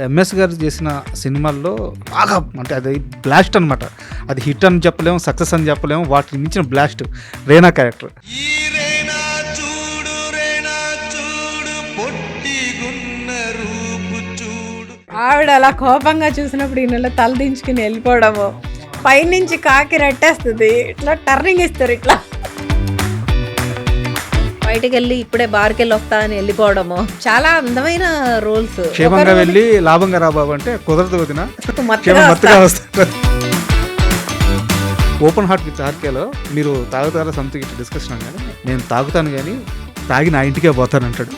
MS గారు చేసిన సినిమాల్లో బాగా అంటే అది బ్లాస్ట్ అనమాట. అది హిట్ అని చెప్పలేము, సక్సెస్ అని చెప్పలేము. వాటికి మించిన బ్లాస్ట్ రేనా క్యారెక్టర్. ఆవిడ అలా కోపంగా చూసినప్పుడు ఈయనలో తల దించుకుని వెళ్ళిపోవడము, పైనుంచి కాకి రెట్టేస్తుంది, ఇట్లా టర్నింగ్ ఇస్తారు, ఇట్లా బయటకు వెళ్ళి ఇప్పుడే బార్కి వెళ్ళి వస్తా అని వెళ్ళిపోవడము. చాలా అందమైన రోల్స్. క్షేమంగా వెళ్ళి లాభంగా రాబాబు అంటే కుదరదు వదిన, మత్తుగా వస్తారు. ఓపెన్ హార్ట్ విత్ ఆర్కేలో మీరు తాగుతారా సంథింగ్ ఇట్లా డిస్కషన్ కానీ నేను తాగుతాను కానీ తాగి నా ఇంటికే పోతాను అంటాడు.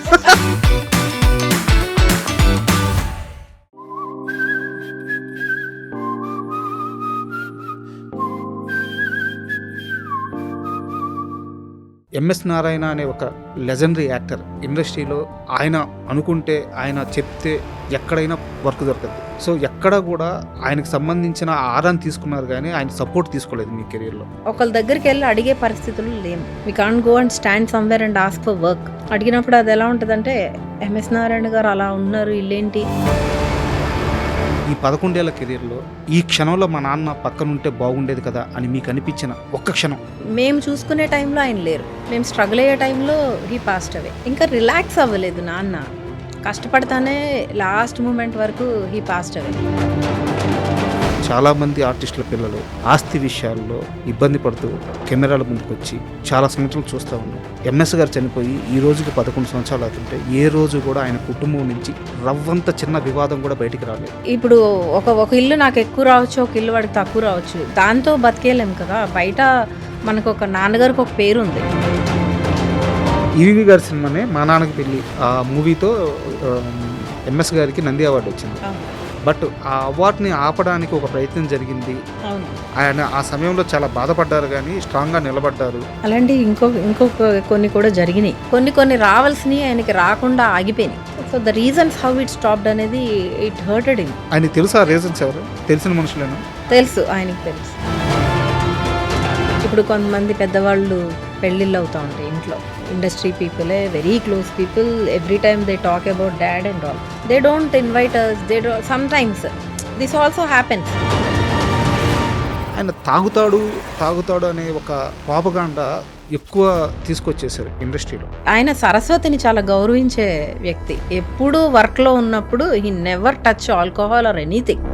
ఎంఎస్ నారాయణ అనే ఒక లెజెండరీ యాక్టర్ ఇండస్ట్రీలో. ఆయన అనుకుంటే, ఆయన చెప్తే ఎక్కడైనా వర్క్ దొరకదు. సో ఎక్కడ కూడా ఆయనకు సంబంధించిన ఆరాన్ని తీసుకున్నారు కానీ ఆయన సపోర్ట్ తీసుకోలేదు మీ కెరీర్లో. ఒకళ్ళ దగ్గరికి వెళ్ళి అడిగే పరిస్థితులు లేము. We can't go and stand somewhere and ask for work. అడిగినప్పుడు అది ఎలా ఉంటుందంటే, ఎంఎస్ నారాయణ గారు అలా ఉన్నారు, ఇల్లేంటి. ఈ 11 ఏళ్ల కెరీర్లో ఈ క్షణంలో మా నాన్న పక్కనుంటే బాగుండేది కదా అని మీకు అనిపించిన ఒక్క క్షణం? మేము చూసుకునే టైంలో ఆయన లేరు, మేము స్ట్రగుల్ అయ్యే టైంలో హీ పాస్డ్ అవే. ఇంకా రిలాక్స్ అవ్వలేదు నాన్న, కష్టపడతానే లాస్ట్ మూమెంట్ వరకు హీ పాస్డ్ అవే. చాలామంది ఆర్టిస్టుల పిల్లలు ఆస్తి విషయాల్లో ఇబ్బంది పడుతూ కెమెరాల ముందుకు వచ్చి చాలా సంవత్సరాలు చూస్తూ ఉన్నాం. ఎంఎస్ గారు చనిపోయి ఈ రోజుకి 11 సంవత్సరాలు అవుతుంటే ఏ రోజు కూడా ఆయన కుటుంబం నుంచి రవ్వంత చిన్న వివాదం కూడా బయటికి రాలేదు. ఇప్పుడు ఒక ఇల్లు నాకు ఎక్కువ రావచ్చు, ఒక ఇల్లు వాడికి తక్కువ రావచ్చు, దాంతో బతికేయలేము కదా. బయట మనకు ఒక నాన్నగారికి ఒక పేరు ఉంది. ఈవీవి గారి సినిమానే మా నాన్నకి పెళ్ళి, ఆ మూవీతో ఎంఎస్ గారికి నంది అవార్డు వచ్చింది. బట్ ఆ అవార్డుని ఆపడానికి ఒక ప్రయత్నం జరిగింది. ఆయన ఆ సమయంలో చాలా బాధపడ్డారు కానీ స్ట్రాంగ్గా నిలబడ్డారు. అలాంటి ఇంకొక కొన్ని కూడా జరిగినాయి. కొన్ని రావాల్సినవి ఆయనకి రాకుండా ఆగిపోయినాయి. So the reasons how it stopped అనేది ఇట్ హర్టెడ్ హిమ్. ఆయనకి తెలుసు ఆ రీజన్స్ ఎవరు? తెలిసిన మనుషులేనా? తెలుసు, ఆయనకి తెలుసు. ఇప్పుడు కొంతమంది పెద్దవాళ్ళు పెళ్ళిళ్ళు అవుతూ ఉంటాయి ఇంట్లో, ఇండస్ట్రీ పీపులే, very close people. Every time they talk about dad and all. They don't invite us. They don't. Sometimes this also happens. ఆయన తాగుతాడు అనే ఒక ప్రాపగాండా ఎక్కువ తీసుకొచ్చేసారు ఇండస్ట్రీలో. ఆయన సరస్వతిని చాలా గౌరవించే వ్యక్తి. ఎప్పుడు వర్క్లో ఉన్నప్పుడు he never touch alcohol or anything.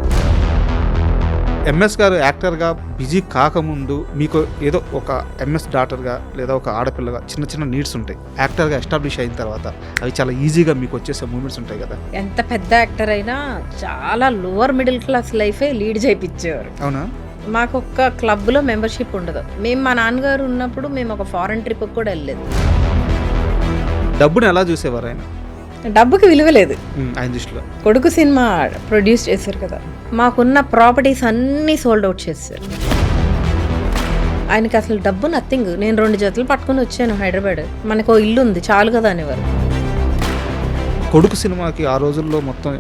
MS గారు యాక్టర్గా బిజీ కాకముందు మీకు ఏదో ఒక ఎంఎస్ డాటర్గా లేదా ఒక ఆడపిల్లగా చిన్న నీడ్స్ ఉంటాయి. యాక్టర్గా ఎస్టాబ్లిష్ అయిన తర్వాత అవి చాలా ఈజీగా మీకు వచ్చేసే మూమెంట్స్ ఉంటాయి కదా. ఎంత పెద్ద యాక్టర్ అయినా చాలా లోవర్ మిడిల్ క్లాస్ లైఫే లీడ్ చేయించేవారు. అవునా? మాకు ఒక్క క్లబ్లో మెంబర్షిప్ ఉండదు. మేము మా నాన్నగారు ఉన్నప్పుడు మేము ఒక ఫారెన్ ట్రిప్ కూడా వెళ్ళలేదు. డబ్బుని ఎలా చూసేవారు ఆయన? డబ్బుకి విలువ లేదు ఆయన దృష్టిలో. కొడుకు సినిమా ప్రొడ్యూస్ చేశారు కదా, మాకున్న ప్రాపర్టీస్ అన్నీ సోల్డ్ అవుట్ చేశారు. ఆయనకి అసలు డబ్బు నథింగ్. నేను 2 జతలు పట్టుకుని వచ్చాను హైదరాబాద్, మనకు ఇల్లు ఉంది చాలు కదా అనేవారు. కొడుకు సినిమాకి ఆ రోజుల్లో మొత్తం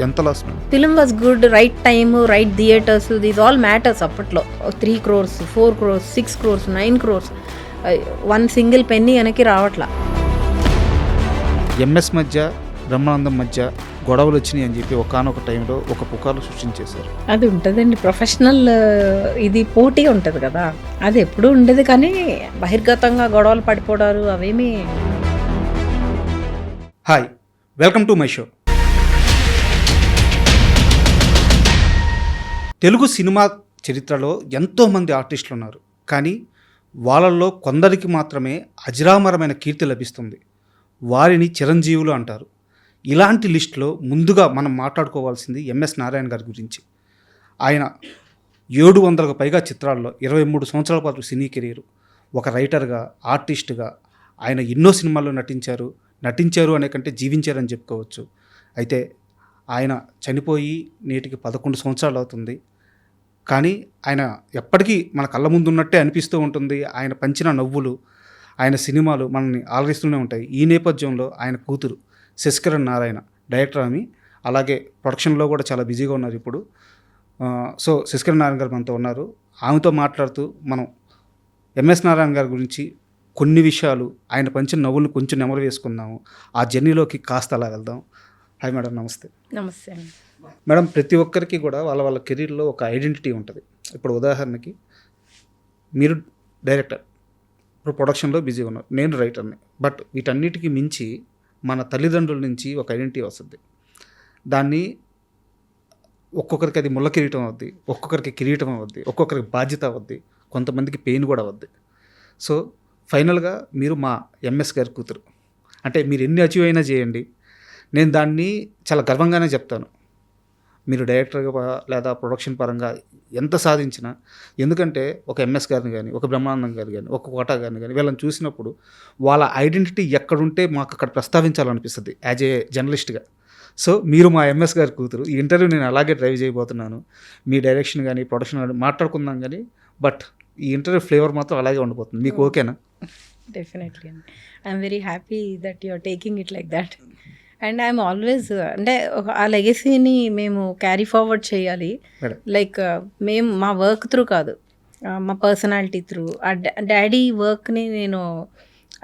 ఎంత loss? Film was good, right time, right theatres, these all matters. అప్పట్లో 3 crores, 4 crores, 6 crores, 9 crores, 1 single penny వెనక్కి రావట్లా. ఎంఎస్ మధ్య బ్రహ్మానందం మధ్య గొడవలు వచ్చినాయి అని చెప్పి ఒకానొక టైంలో ఒక పుకార్లు సృష్టించేశారు. అది ఉంటుందండి, ప్రొఫెషనల్ ఇది పోటీ ఉంటుంది కదా, అది ఎప్పుడు ఉండేది. కానీ బహిర్గతంగా గొడవలు పడిపోవడాలు అవేమి. Hi, welcome to my show. Telugu cinema చరిత్రలో ఎంతోమంది ఆర్టిస్టులు ఉన్నారు, కానీ వాళ్ళల్లో కొందరికి మాత్రమే అజరామరమైన కీర్తి లభిస్తుంది. వారిని చిరంజీవులు అంటారు. ఇలాంటి లిస్టులో ముందుగా మనం మాట్లాడుకోవాల్సింది ఎంఎస్ నారాయణ గారి గురించి. ఆయన 700కు పైగా చిత్రాల్లో 23 సంవత్సరాల పాటు సినీ కెరీరు. ఒక రైటర్గా, ఆర్టిస్టుగా ఆయన ఎన్నో సినిమాల్లో నటించారు అనే కంటే జీవించారని చెప్పుకోవచ్చు. అయితే ఆయన చనిపోయి నేటికి 11 సంవత్సరాలు అవుతుంది. కానీ ఆయన ఎప్పటికీ మన కళ్ళ ముందు ఉన్నట్టే అనిపిస్తూ ఉంటుంది. ఆయన పంచిన నవ్వులు, ఆయన సినిమాలు మనల్ని ఆలరిస్తూనే ఉంటాయి. ఈ నేపథ్యంలో ఆయన కూతురు శశికరణ్ నారాయణ, డైరెక్టర్ ఆమె, అలాగే ప్రొడక్షన్లో కూడా చాలా బిజీగా ఉన్నారు ఇప్పుడు. సో శశికరణ్ నారాయణ గారు మనతో ఉన్నారు. ఆమెతో మాట్లాడుతూ మనం ఎంఎస్ నారాయణ గారి గురించి కొన్ని విషయాలు, ఆయన పంచిన నవ్వులను కొంచెం నెమరు వేసుకుందాము. ఆ జర్నీలోకి కాస్త అలా వెళ్దాం. హాయ్ మేడం, నమస్తే. నమస్తే అండి. మేడం, ప్రతి ఒక్కరికి కూడా వాళ్ళ వాళ్ళ కెరీర్లో ఒక ఐడెంటిటీ ఉంటుంది. ఇప్పుడు ఉదాహరణకి మీరు డైరెక్టర్, ఇప్పుడు ప్రొడక్షన్లో బిజీగా ఉన్నారు, నేను రైటర్ని. బట్ వీటన్నిటికీ మించి మన తల్లిదండ్రుల నుంచి ఒక ఐడెంటిటీ వస్తుంది. దాన్ని ఒక్కొక్కరికి అది ముళ్ళ కిరీటం అవుద్ది, ఒక్కొక్కరికి కిరీటం అవుద్ది, ఒక్కొక్కరికి బాధ్యత అవుద్ది, కొంతమందికి పెయిన్ కూడా అవుద్ది. సో ఫైనల్గా మీరు మా ఎంఎస్ గారి కూతురు. అంటే మీరు ఎన్ని అచీవ్ అయినా చేయండి, నేను దాన్ని చాలా గర్వంగానే చెప్తాను. మీరు డైరెక్టర్గా లేదా ప్రొడక్షన్ పరంగా ఎంత సాధించినా, ఎందుకంటే ఒక ఎంఎస్ గారిని కానీ, ఒక బ్రహ్మానందం గారు కానీ, ఒక కోట గారిని కానీ వీళ్ళని చూసినప్పుడు వాళ్ళ ఐడెంటిటీ ఎక్కడుంటే మాకు అక్కడ ప్రస్తావించాలనిపిస్తుంది యాజ్ ఏ జర్నలిస్ట్గా. సో మీరు మా ఎంఎస్ గారి కూతురు. ఈ ఇంటర్వ్యూ నేను అలాగే డ్రైవ్ చేయబోతున్నాను. మీ డైరెక్షన్ కానీ ప్రొడక్షన్ కానీ మాట్లాడుకుందాం కానీ, బట్ ఈ ఇంటర్వ్యూ ఫ్లేవర్ మాత్రం అలాగే ఉండిపోతుంది. మీకు ఓకేనా? డెఫినెట్లీ అండి. I'm very happy that you are taking it like that. And I'm always అంటే ఆ లెగసీని మేము క్యారీ ఫార్వర్డ్ చేయాలి. లైక్ మేము మా వర్క్ త్రూ కాదు, మా పర్సనాలిటీ త్రూ. ఆ డాడీ వర్క్ని నేను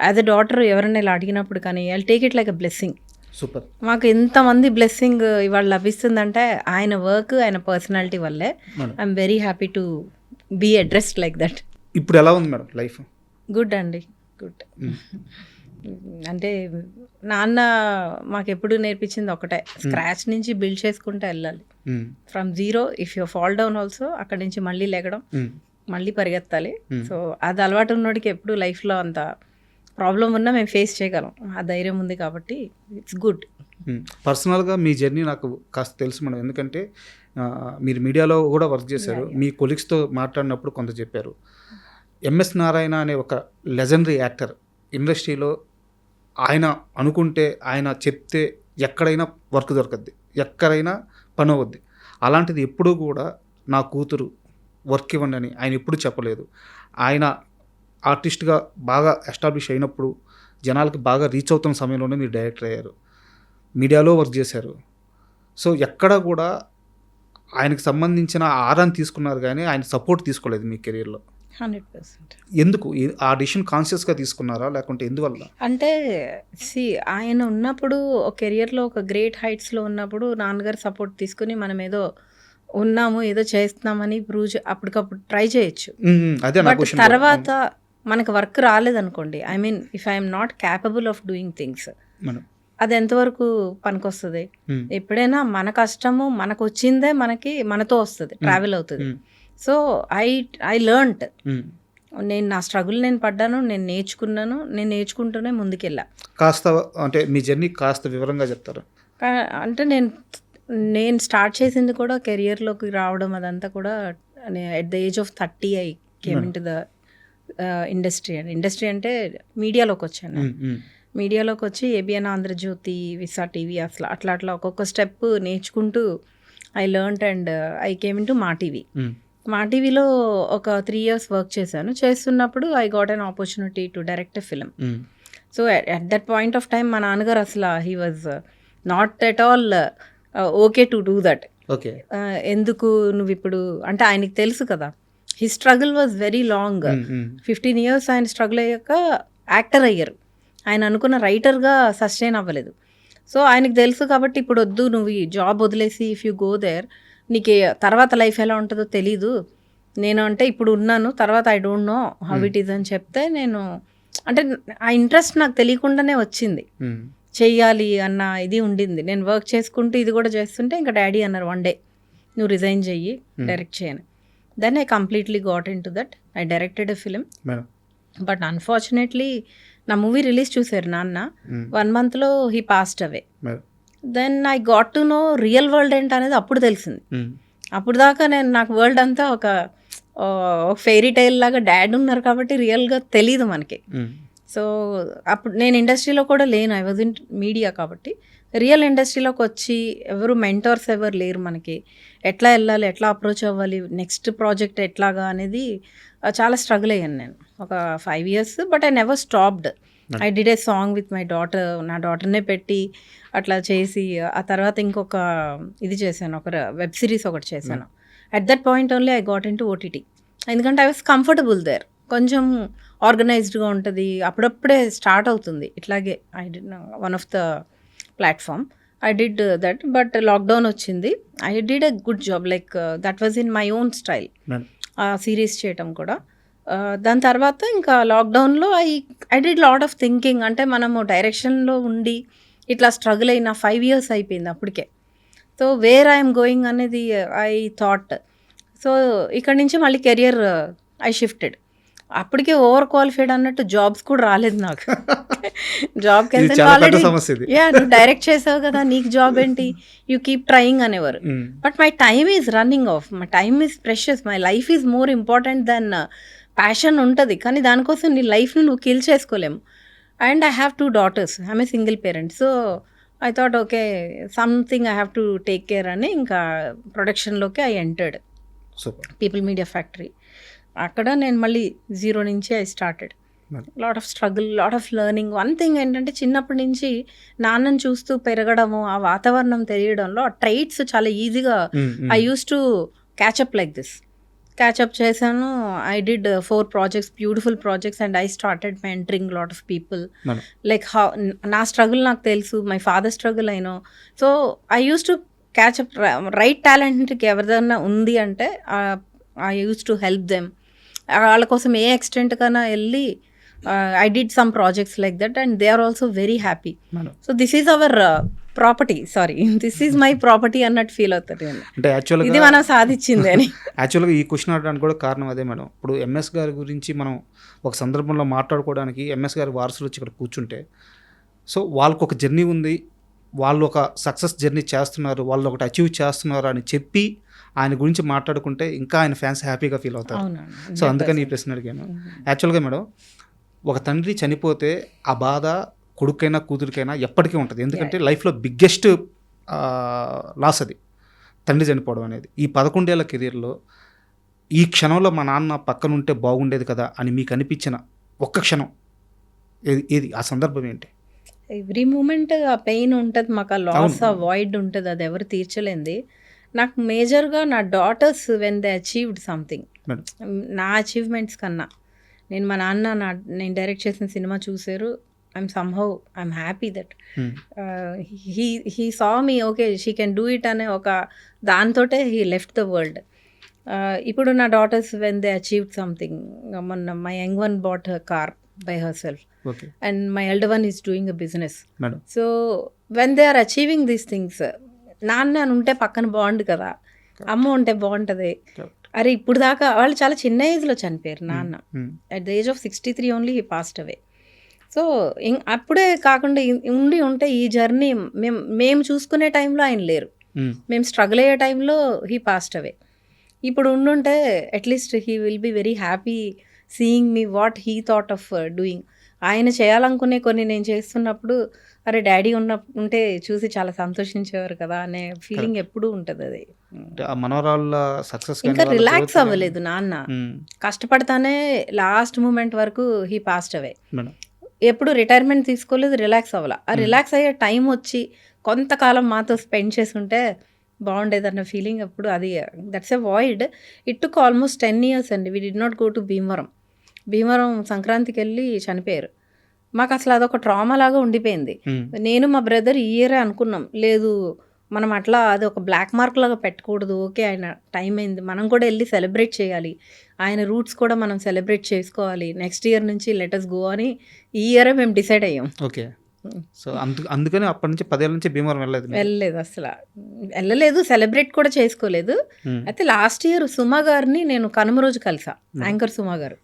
యాజ్ ఎ డాటర్ ఎవరైనా ఇలా అడిగినప్పుడు కానీ I take it like a blessing. Super. మాకు ఎంతమంది బ్లెస్సింగ్ ఇవాళ లభిస్తుందంటే ఆయన వర్క్, ఆయన పర్సనాలిటీ వల్లే. I'm very happy to be addressed like that. ఇప్పుడు ఎలా ఉంది మేడం లైఫ్? గుడ్ అండి, గుడ్. అంటే నాన్న మాకు ఎప్పుడు నేర్పించింది ఒకటే, స్క్రాచ్ నుంచి బిల్డ్ చేసుకుంటూ వెళ్ళాలి. From zero, if you fall down also అక్కడి నుంచి మళ్ళీ లెగడం, మళ్ళీ పరిగెత్తాలి. సో అది అలవాటు ఉన్నోడికి ఎప్పుడు లైఫ్లో అంత ప్రాబ్లం ఉన్నా మేము ఫేస్ చేయగలం, ఆ ధైర్యం ఉంది కాబట్టి ఇట్స్ గుడ్. పర్సనల్గా మీ జర్నీ నాకు కాస్త తెలుసు మేడం, ఎందుకంటే మీరు మీడియాలో కూడా వర్క్ చేశారు. మీ కొలీగ్స్తో మాట్లాడినప్పుడు కొంత చెప్పారు. ఎంఎస్ నారాయణ అనే ఒక లెజెండరీ యాక్టర్ ఇండస్ట్రీలో, ఆయన అనుకుంటే, ఆయన చెప్తే ఎక్కడైనా వర్క్ దొరకద్ది, ఎక్కడైనా పని అవుద్ది. అలాంటిది ఎప్పుడూ కూడా నా కూతురు వర్క్ ఇవ్వండి అని ఆయన ఎప్పుడూ చెప్పలేదు. ఆయన ఆర్టిస్ట్గా బాగా ఎస్టాబ్లిష్ అయినప్పుడు, జనాలకి బాగా రీచ్ అవుతున్న సమయంలోనే మీరు డైరెక్టర్ అయ్యారు, మీడియాలో వర్క్ చేశారు. సో ఎక్కడ కూడా ఆయనకు సంబంధించిన ఆరాన్ని తీసుకున్నారు కానీ ఆయన సపోర్ట్ తీసుకోలేదు మీ కెరీర్లో. 100%. ఎందుకు ఆ డిసిషన్ కాన్షియస్గా తీసుకున్నారా, లేకుంటే ఎందువల్ల? అంటే ఆయన ఉన్నప్పుడు కెరియర్లో ఒక గ్రేట్ హైట్స్లో ఉన్నప్పుడు నాన్నగారు సపోర్ట్ తీసుకుని మనం ఏదో ఉన్నాము, ఏదో చేస్తున్నామని ప్రూవ్ అప్పటికప్పుడు ట్రై చేయొచ్చు. అదే బట్ తర్వాత మనకు వర్క్ రాలేదనుకోండి, I mean if I'm not capable of doing things, అది ఎంతవరకు పనికొస్తుంది? ఎప్పుడైనా మన కష్టము మనకు వచ్చిందే మనతో వస్తుంది, ట్రావెల్ అవుతుంది. So I learned. నేను నా స్ట్రగుల్ నేను పడ్డాను, నేను నేర్చుకుంటూనే ముందుకెళ్ళా. కాస్త అంటే మీ జర్నీ కాస్త వివరంగా చెప్తారా? అంటే నేను స్టార్ట్ చేసింది కూడా కెరియర్లోకి రావడం అదంతా కూడా at the age of 30 I came in to the industry అంటే మీడియాలోకి వచ్చాను. మీడియాలోకి వచ్చి ఏబిఎన్ ఆంధ్రజ్యోతి, విసా టీవీ, అట్లా ఒక్కొక్క స్టెప్ నేర్చుకుంటూ I learned and I came in to మా టీవీ. మా టీవీలో ఒక 3 years వర్క్ చేస్తున్నప్పుడు I got an opportunity to direct a film. So at that point of time మా నాన్నగారు అసలు he was not at all okay to do that. Okay, ఎందుకు నువ్వు ఇప్పుడు అంటే ఆయనకి తెలుసు కదా, he struggle was very long. 15 years ఆయన స్ట్రగుల్ అయ్యాక యాక్టర్ అయ్యారు. ఆయన అనుకున్న రైటర్గా సస్టైన్ అవ్వలేదు. సో ఆయనకు తెలుసు కాబట్టి ఇప్పుడు వద్దు, నువ్వు ఈ జాబ్ వదిలేసి ఇఫ్ యూ గో దేర్ నీకు తర్వాత లైఫ్ ఎలా ఉంటుందో తెలీదు. నేను అంటే ఇప్పుడు ఉన్నాను, తర్వాత I don't know how it is అని చెప్తే, నేను అంటే ఆ ఇంట్రెస్ట్ నాకు తెలియకుండానే వచ్చింది, చెయ్యాలి అన్న ఇది ఉండింది. నేను వర్క్ చేసుకుంటూ ఇది కూడా చేస్తుంటే ఇంకా డాడీ అన్నారు వన్ డే నువ్వు రిజైన్ చెయ్యి, డైరెక్ట్ చేయను. Then I completely got into that. I directed a film. But unfortunately నా మూవీ రిలీజ్ చూసారు నాన్న, 1 monthలో he passed away. Then I got to know real world ఏంటి అనేది అప్పుడు తెలిసింది. అప్పుడు దాకా నాకు వరల్డ్ అంతా ఒక ఫెయిరీ టైల్ లాగా డాడ్ ఉన్నారు కాబట్టి రియల్గా తెలీదు మనకి. సో అప్పుడు నేను ఇండస్ట్రీలో కూడా లేను, ఐ వాజ్ ఇన్ మీడియా కాబట్టి. రియల్ ఇండస్ట్రీలోకి వచ్చి ఎవరు మెంటర్స్ ఎవరు లేరు మనకి, ఎట్లా వెళ్ళాలి, ఎట్లా అప్రోచ్ అవ్వాలి, నెక్స్ట్ ప్రాజెక్ట్ ఎట్లాగా అనేది చాలా స్ట్రగుల్ అయ్యాను నేను ఒక 5 years. But I never stopped. I did a song with my daughter, నా డాటర్నే పెట్టి అట్లా చేసి ఆ తర్వాత ఇంకొక ఇది చేశాను, ఒక వెబ్ సిరీస్ ఒకటి చేశాను. At that point only I got into OTT, ఎందుకంటే ఐ వాస్ కంఫర్టబుల్ దేర్. కొంచెం ఆర్గనైజ్డ్గా ఉంటుంది, అప్పుడప్పుడే స్టార్ట్ అవుతుంది. ఇట్లాగే ఐ డి one of the platform I did that, but lockdown వచ్చింది. I did a good job, like that was in my own style, ఆ సిరీస్ చేయటం కూడా. దాని తర్వాత ఇంకా లాక్డౌన్లో I did lot of thinking. అంటే మనము డైరెక్షన్లో ఉండి ఇట్లా స్ట్రగుల్ అయిన 5 years అయిపోయింది అప్పటికే. సో వేర్ ఐఎమ్ గోయింగ్ అనేది ఐ థాట్. సో ఇక్కడ నుంచి మళ్ళీ కెరియర్ ఐ షిఫ్టెడ్. అప్పటికే ఓవర్ క్వాలిఫైడ్ అన్నట్టు జాబ్స్ కూడా రాలేదు నాకు. జాబ్కి ఇది వెళ్తే చాలా పెద్ద ఆల్రెడీ సమస్య ఇది. నువ్వు డైరెక్ట్ చేసావు కదా, నీకు జాబ్ ఏంటి, యూ కీప్ ట్రయింగ్ అనేవారు. But my time is running off, my time is precious, my life is more important than passion ఉంటుంది, కానీ దానికోసం నీ లైఫ్ని నువ్వు కిల్ చేసుకోలేము. And I have 2 daughters, I'm a single parent. So I thought okay something I have to take care అని ఇంకా ప్రొడక్షన్లోకి I entered super. People media factory. అక్కడ నేను మళ్ళీ 0 నుంచి I started. Lot of struggle, lot of learning. One thing ఏంటంటే చిన్నప్పటి నుంచి నాన్నని చూస్తూ పెరగడము, ఆ వాతావరణం తెలియడంలో ఆ ట్రైట్స్ చాలా ఈజీగా I use to catch up like this. Catch up చేశాను. I did 4 projects, beautiful projects, and I started mentoring lot of people. Like how నా స్ట్రగుల్ నాకు తెలుసు, మై ఫాదర్ స్ట్రగుల్ అయినో. So I use to catch up. Right టాలెంట్కి ఎవరిదన్నా ఉంది అంటే I use to help them. వాళ్ళ కోసం ఏ ఎక్స్టెంట్ కన్నా వెళ్ళి I did some projects like that, and they are also very happy. So this is our property, sorry this is my property అన్నట్టు feel అవుతారు. అంటే యాక్చువల్గా ఇది మనం సాధించింది అని. యాక్చువల్గా ఈ క్వశ్చన్ అడగడానికి కూడా కారణం అదే మేడం. ఇప్పుడు ఎంఎస్ గారి గురించి మనం ఒక సందర్భంలో మాట్లాడుకోవడానికి ఎంఎస్ గారి వారసులు వచ్చి ఇక్కడ కూర్చుంటే, సో వాళ్ళకు ఒక జర్నీ ఉంది, వాళ్ళు ఒక సక్సెస్ జర్నీ చేస్తున్నారు, వాళ్ళు ఒకటి అచీవ్ చేస్తున్నారు అని చెప్పి ఆయన గురించి మాట్లాడుకుంటే ఇంకా ఆయన ఫ్యాన్స్ హ్యాపీగా ఫీల్ అవుతారు. సో అందుకని ఈ ప్రశ్న అడిగాను. యాక్చువల్గా మేడం, ఒక తండ్రి చనిపోతే ఆ బాధ కొడుకైనా కూతురికైనా ఎప్పటికీ ఉంటుంది. ఎందుకంటే లైఫ్లో బిగ్గెస్ట్ లాస్ అది, తండ్రి చనిపోవడం అనేది. ఈ 11 ఏళ్ల కెరీర్లో ఈ క్షణంలో మా నాన్న పక్కన ఉంటే బాగుండేది కదా అని మీకు అనిపించిన ఒక్క క్షణం ఏది, ఆ సందర్భం ఏంటి? ఎవ్రీ మూమెంట్ ఆ పెయిన్ ఉంటుంది మాకు, ఆ లాస్, ఆ వాయిడ్ ఉంటుంది, అది ఎవరు తీర్చలేంది. నాకు మేజర్గా నా daughters when they achieved something, నా అచీవ్మెంట్స్ కన్నా నేను మా నాన్న నేను డైరెక్ట్ చేసిన సినిమా చూసారు. I'm happy that he saw me okay she can do it అనే ఒక దాంతోటే హీ లెఫ్ట్ ద వరల్డ్. ఇప్పుడు నా daughters when they achieved something, మొన్న my young one bought her car by herself, and my elder one is doing a business. So when they are achieving these things, నాన్న ఉంటే పక్కన బాగుండు కదా, అమ్మ ఉంటే బాగుంటుంది. అరే ఇప్పుడు దాకా వాళ్ళు చాలా చిన్న ఏజ్లో చనిపోయారు నాన్న. At the age of 63 only he passed away. So అప్పుడే కాకుండా ఉంటే ఈ జర్నీ మేము చూసుకునే టైంలో ఆయన లేరు, మేము స్ట్రగుల్ అయ్యే టైంలో హీ పాస్డ్ అవే. ఇప్పుడు ఉండుంటే at least he will be very happy seeing me what he thought of doing. ఆయన చేయాలనుకునే కొన్ని నేను చేస్తున్నప్పుడు అరే డాడీ ఉంటే చూసి చాలా సంతోషించేవారు కదా అనే ఫీలింగ్ ఎప్పుడూ ఉంటుంది. అది మనోరాళ్ళ సక్సెస్ ఇంకా రిలాక్స్ అవ్వలేదు నాన్న, కష్టపడతానే లాస్ట్ మూమెంట్ వరకు హీ పాస్డ్ అవే. ఎప్పుడు రిటైర్మెంట్ తీసుకోలేదు, రిలాక్స్ అవ్వాల. ఆ రిలాక్స్ అయ్యే టైం వచ్చి కొంతకాలం మాతో స్పెండ్ చేసుంటే బాగుండేదన్న ఫీలింగ్ ఎప్పుడు. అది that's a void. It took almost 10 years అండి. We did not go to Bhimavaram సంక్రాంతికి వెళ్ళి చనిపోయారు. మాకు అసలు అదొక ట్రామా లాగా ఉండిపోయింది. నేను మా బ్రదర్ ఈ ఇయరే అనుకున్నాం, లేదు మనం అట్లా అది ఒక బ్లాక్ మార్క్ లాగా పెట్టకూడదు, ఓకే ఆయన టైం అయింది, మనం కూడా వెళ్ళి సెలబ్రేట్ చేయాలి, ఆయన రూట్స్ కూడా మనం సెలబ్రేట్ చేసుకోవాలి, నెక్స్ట్ ఇయర్ నుంచి లెటస్ గో అని ఈ ఇయరే మేము డిసైడ్ అయ్యాం. ఓకే. సో అందుకని అప్పటి నుంచి 10 ఏళ్ళ నుంచి భీమవరం వెళ్ళలేదు, అసలు వెళ్ళలేదు, సెలబ్రేట్ కూడా చేసుకోలేదు. అయితే లాస్ట్ ఇయర్ సుమా గారిని నేను కనుమ రోజు కలిసా, యాంకర్ సుమా గారు.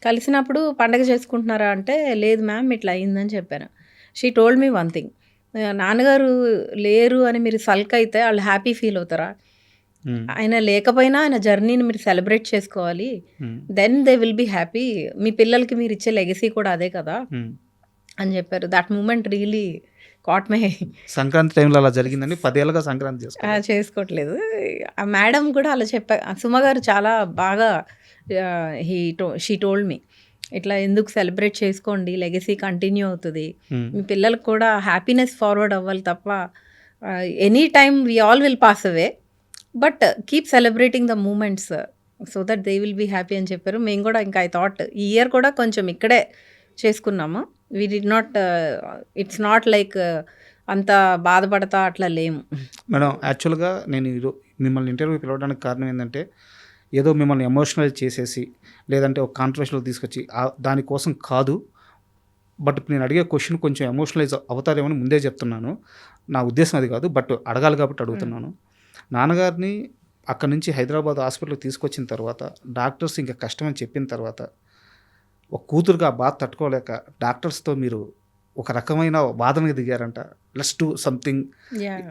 కలిసినప్పుడు పండగ చేసుకుంటున్నారా అంటే లేదు మ్యామ్ ఇట్లా అయిందని చెప్పాను. She told me one thing, నాన్నగారు లేరు అని మీరు సల్క్ అయితే వాళ్ళు హ్యాపీ ఫీల్ అవుతారా, ఆయన లేకపోయినా ఆయన జర్నీని మీరు సెలబ్రేట్ చేసుకోవాలి, then they will be happy, మీ పిల్లలకి మీరు ఇచ్చే లెగసీ కూడా అదే కదా అని చెప్పారు. That moment really caught my. Sankranti టైంలో అలా జరిగిందండి. 10 ఏళ్ళుగా సంక్రాంతి చేసుకోవట్లేదు. ఆ మేడం కూడా అలా సుమ గారు చాలా బాగా షీ టోల్డ్ మీ ఇట్లా ఎందుకు సెలబ్రేట్ చేసుకోండి, లెగసీ కంటిన్యూ అవుతుంది, మీ పిల్లలకు కూడా హ్యాపీనెస్ ఫార్వర్డ్ అవ్వాలి తప్ప any time we all will pass away, but keep celebrating the moments so that they will be happy అని చెప్పారు. మేము కూడా ఇంకా ఐ థాట్ ఈ ఇయర్ కూడా కొంచెం ఇక్కడే చేసుకున్నాము. We did not it's not like అంత బాధపడతా అట్లా లేము. మేడం యాక్చువల్గా నేను మిమ్మల్ని ఇంటర్వ్యూ పిలవడానికి కారణం ఏంటంటే ఏదో మిమ్మల్ని ఎమోషనలైజ్ చేసేసి లేదంటే ఒక కాంట్రవర్షియల్ తీసుకొచ్చి దానికోసం కాదు. బట్ ఇప్పుడు నేను అడిగే క్వశ్చన్ కొంచెం ఎమోషనలైజ్ అవుతారేమో అని ముందే చెప్తున్నాను. నా ఉద్దేశం అది కాదు, బట్ అడగాలి కాబట్టి అడుగుతున్నాను. నాన్నగారిని అక్కడి నుంచి హైదరాబాద్ హాస్పిటల్కి తీసుకొచ్చిన తర్వాత డాక్టర్స్ ఇంకా కష్టమని చెప్పిన తర్వాత ఒక కూతురుగా ఆ బాధ తట్టుకోలేక డాక్టర్స్తో మీరు ఒక రకమైన వాదనకి దిగారంట. లెట్స్ డూ సంథింగ్,